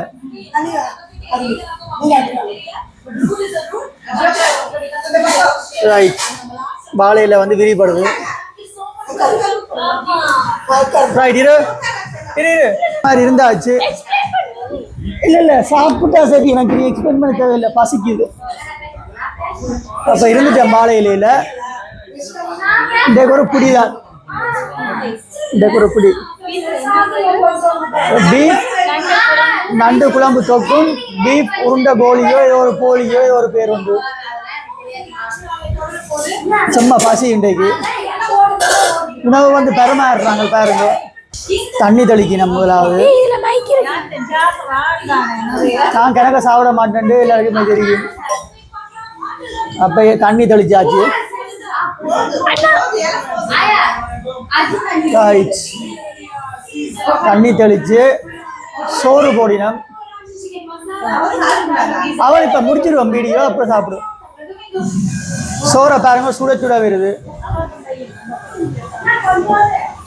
ரைட், வாழையில வந்து விரிபடுது. ரைட், இரு மாதிரி இருந்தாச்சு. இல்ல சாப்பிட்டா சரி, எனக்கு நீ எக்ஸ்பிளைன் பண்ண தேவையில்லை, பசிக்குது. அப்ப இருந்துட்டேன் வாழை இலையில. இந்த ஒரு புடி தான், இந்த ஒரு புடி பீஃப் நண்டு குழம்பு தொக்கும் பீஃப் உருண்டை போலியோ ஏதோ ஒரு போலியோ ஏதோ ஒரு பேர் உண்டு. சும்மா பசி இன்றைக்கு உணவு வந்து பெறமாடுறாங்க பாருங்க. தண்ணி தெளிக்கணும் முதலாவது. நான் கிணக்க சாப்பிட மாட்டேன்ட்டு எல்லாருக்குமே தெரியும். அப்ப தண்ணி தெளிச்சாச்சு. தண்ணி தெளிச்சு சோறு போடினோம். அவள் இப்ப முடிச்சிருவோம் வீடியோ, அப்புறம் சாப்பிடுவோம். சோறை பாருங்க சுட சுட வருது.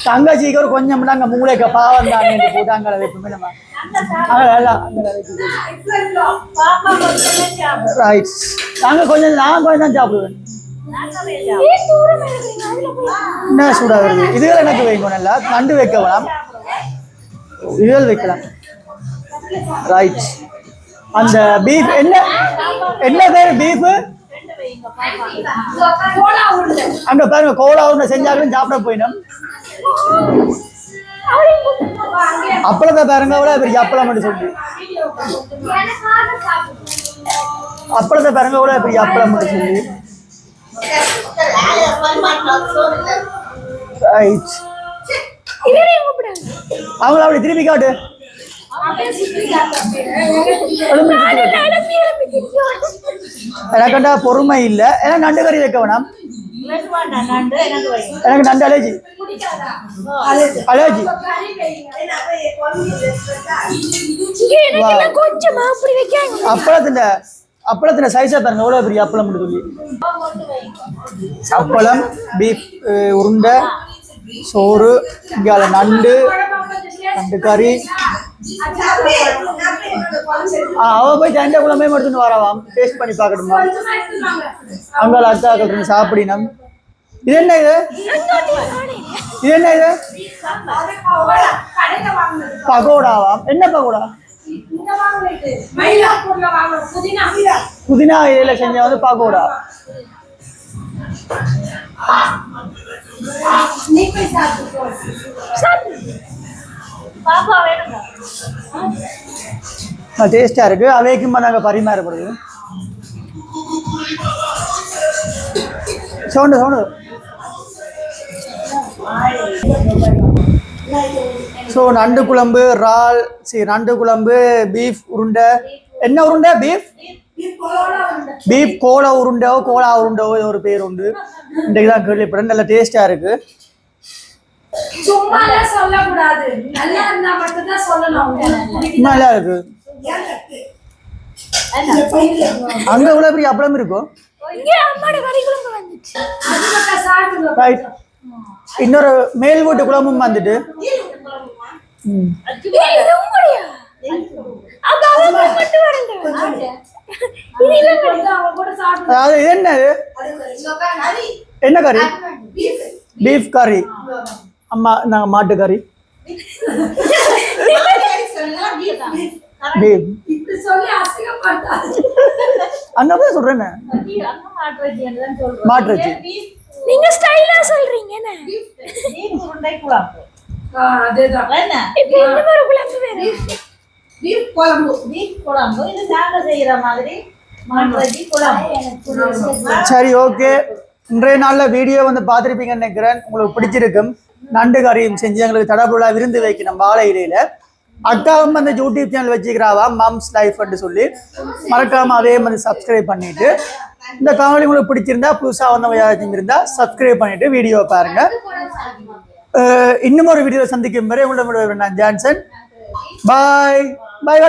தங்கச்சிக்கு ஒரு கொஞ்சம் அங்க மூளைக்க பாவம் தாங்க போட்டாங்க வைப்போமே நம்ம. ரைட். நாங்க கொஞ்சம் தான் சாப்பிடுவேன். என்ன சூடா வருது. இதுகள் எனக்கு வைங்க நல்லா. நண்டு வைக்க வேணாம், இதுகள் வைக்கலாம். ரைட். அந்த பீஃப் என்ன பேரு பீஃப் அங்க பாருங்க. கோலா உருண்டை செஞ்சாலும் சாப்பிட போயிடும். அப்பளத்தை பாருங்க. அவ்வளோ பெரிய அப்பளம் மட்டும் சொல்லி அப்பளத்தை பாருங்க. அவ்வளோ பெரிய அப்பளம் மட்டும் சொல்லி அவங்கள அப்படி திருப்பி காட்டு. எனக்குண்டா பொறுமை இல்ல. ஏன்னா நண்டு கறி வைக்க வேணாம். எனக்கு நண்டு அலர்ஜி. அப்பளத்துல சைஸா பாருங்க. எவ்வளவு பெரிய அப்பளம் சொல்லி அப்பளம், பீஃப் உருண்டை, சோறு, இங்கால நண்டு கறி. அவ போய் தண்டை குழம்பே எடுத்துன்னு வரவாம். டேஸ்ட் பண்ணி பார்க்கணுமா? அங்கால அத்தாக்கள் சாப்பிடினம். இது என்ன இது? இது என்ன இது? பகோடாவாம். என்ன பகோடா? புதினா இலையில செஞ்ச வந்து பகோடா. டேஸ்டா இருக்கு. அவைக்குமா நாங்க பரிமாறப்படுது. Sound sound. ஸோ நண்டு குழம்பு, இறால், நண்டு குழம்பு, பீஃப் உருண்டை. என்ன உருண்டை? பீஃப் கோலா உருண்டையோ கோலா உருண்டையோ ஒரு பேர் உண்டு. இன்றைக்கு தான் கேள்விப்பட்டேன். நல்ல டேஸ்டா இருக்கு. நல்லா இருக்கு. அங்க இவ்வளவு பெரிய அப்பளம் இருக்கும். இன்னொரு மேல் வீட்டு குழம்பும் வந்துட்டு. அதாவது இது என்னது? என்ன கறி? பீஃப் கறி. அம்மா நாங்க மாட்டு கறி. அங்க சொல்றேன் மாட்டு. நீங்க ஸ்டைலா சொல்றீங்க. என்ன அதேதான். சரி, ஓகே. இன்றைய நாள்ல வீடியோ வந்து பார்த்துருப்பீங்கன்னு நினைக்கிறேன். உங்களுக்கு பிடிச்சிருக்கும். நண்டு கறியும் செஞ்சு எங்களுக்கு தடபுடா விருந்து வைக்கணும் வாழை இலையில. அக்காவும் அந்த யூடியூப் சேனல் வச்சுக்கிறாவா, மம்ஸ் லைஃப் சொல்லி. மறக்காம அதே மாதிரி சப்ஸ்கிரைப் பண்ணிட்டு, இந்த காணொலி உங்களுக்கு பிடிச்சிருந்தா புதுசா வந்தவங்க இருந்தா சப்ஸ்கிரைப் பண்ணிட்டு வீடியோ பாருங்க. இன்னும் ஒரு வீடியோ சந்திக்கும் வரை உங்களோட நான் ஜான்சன். பாய் பாய்.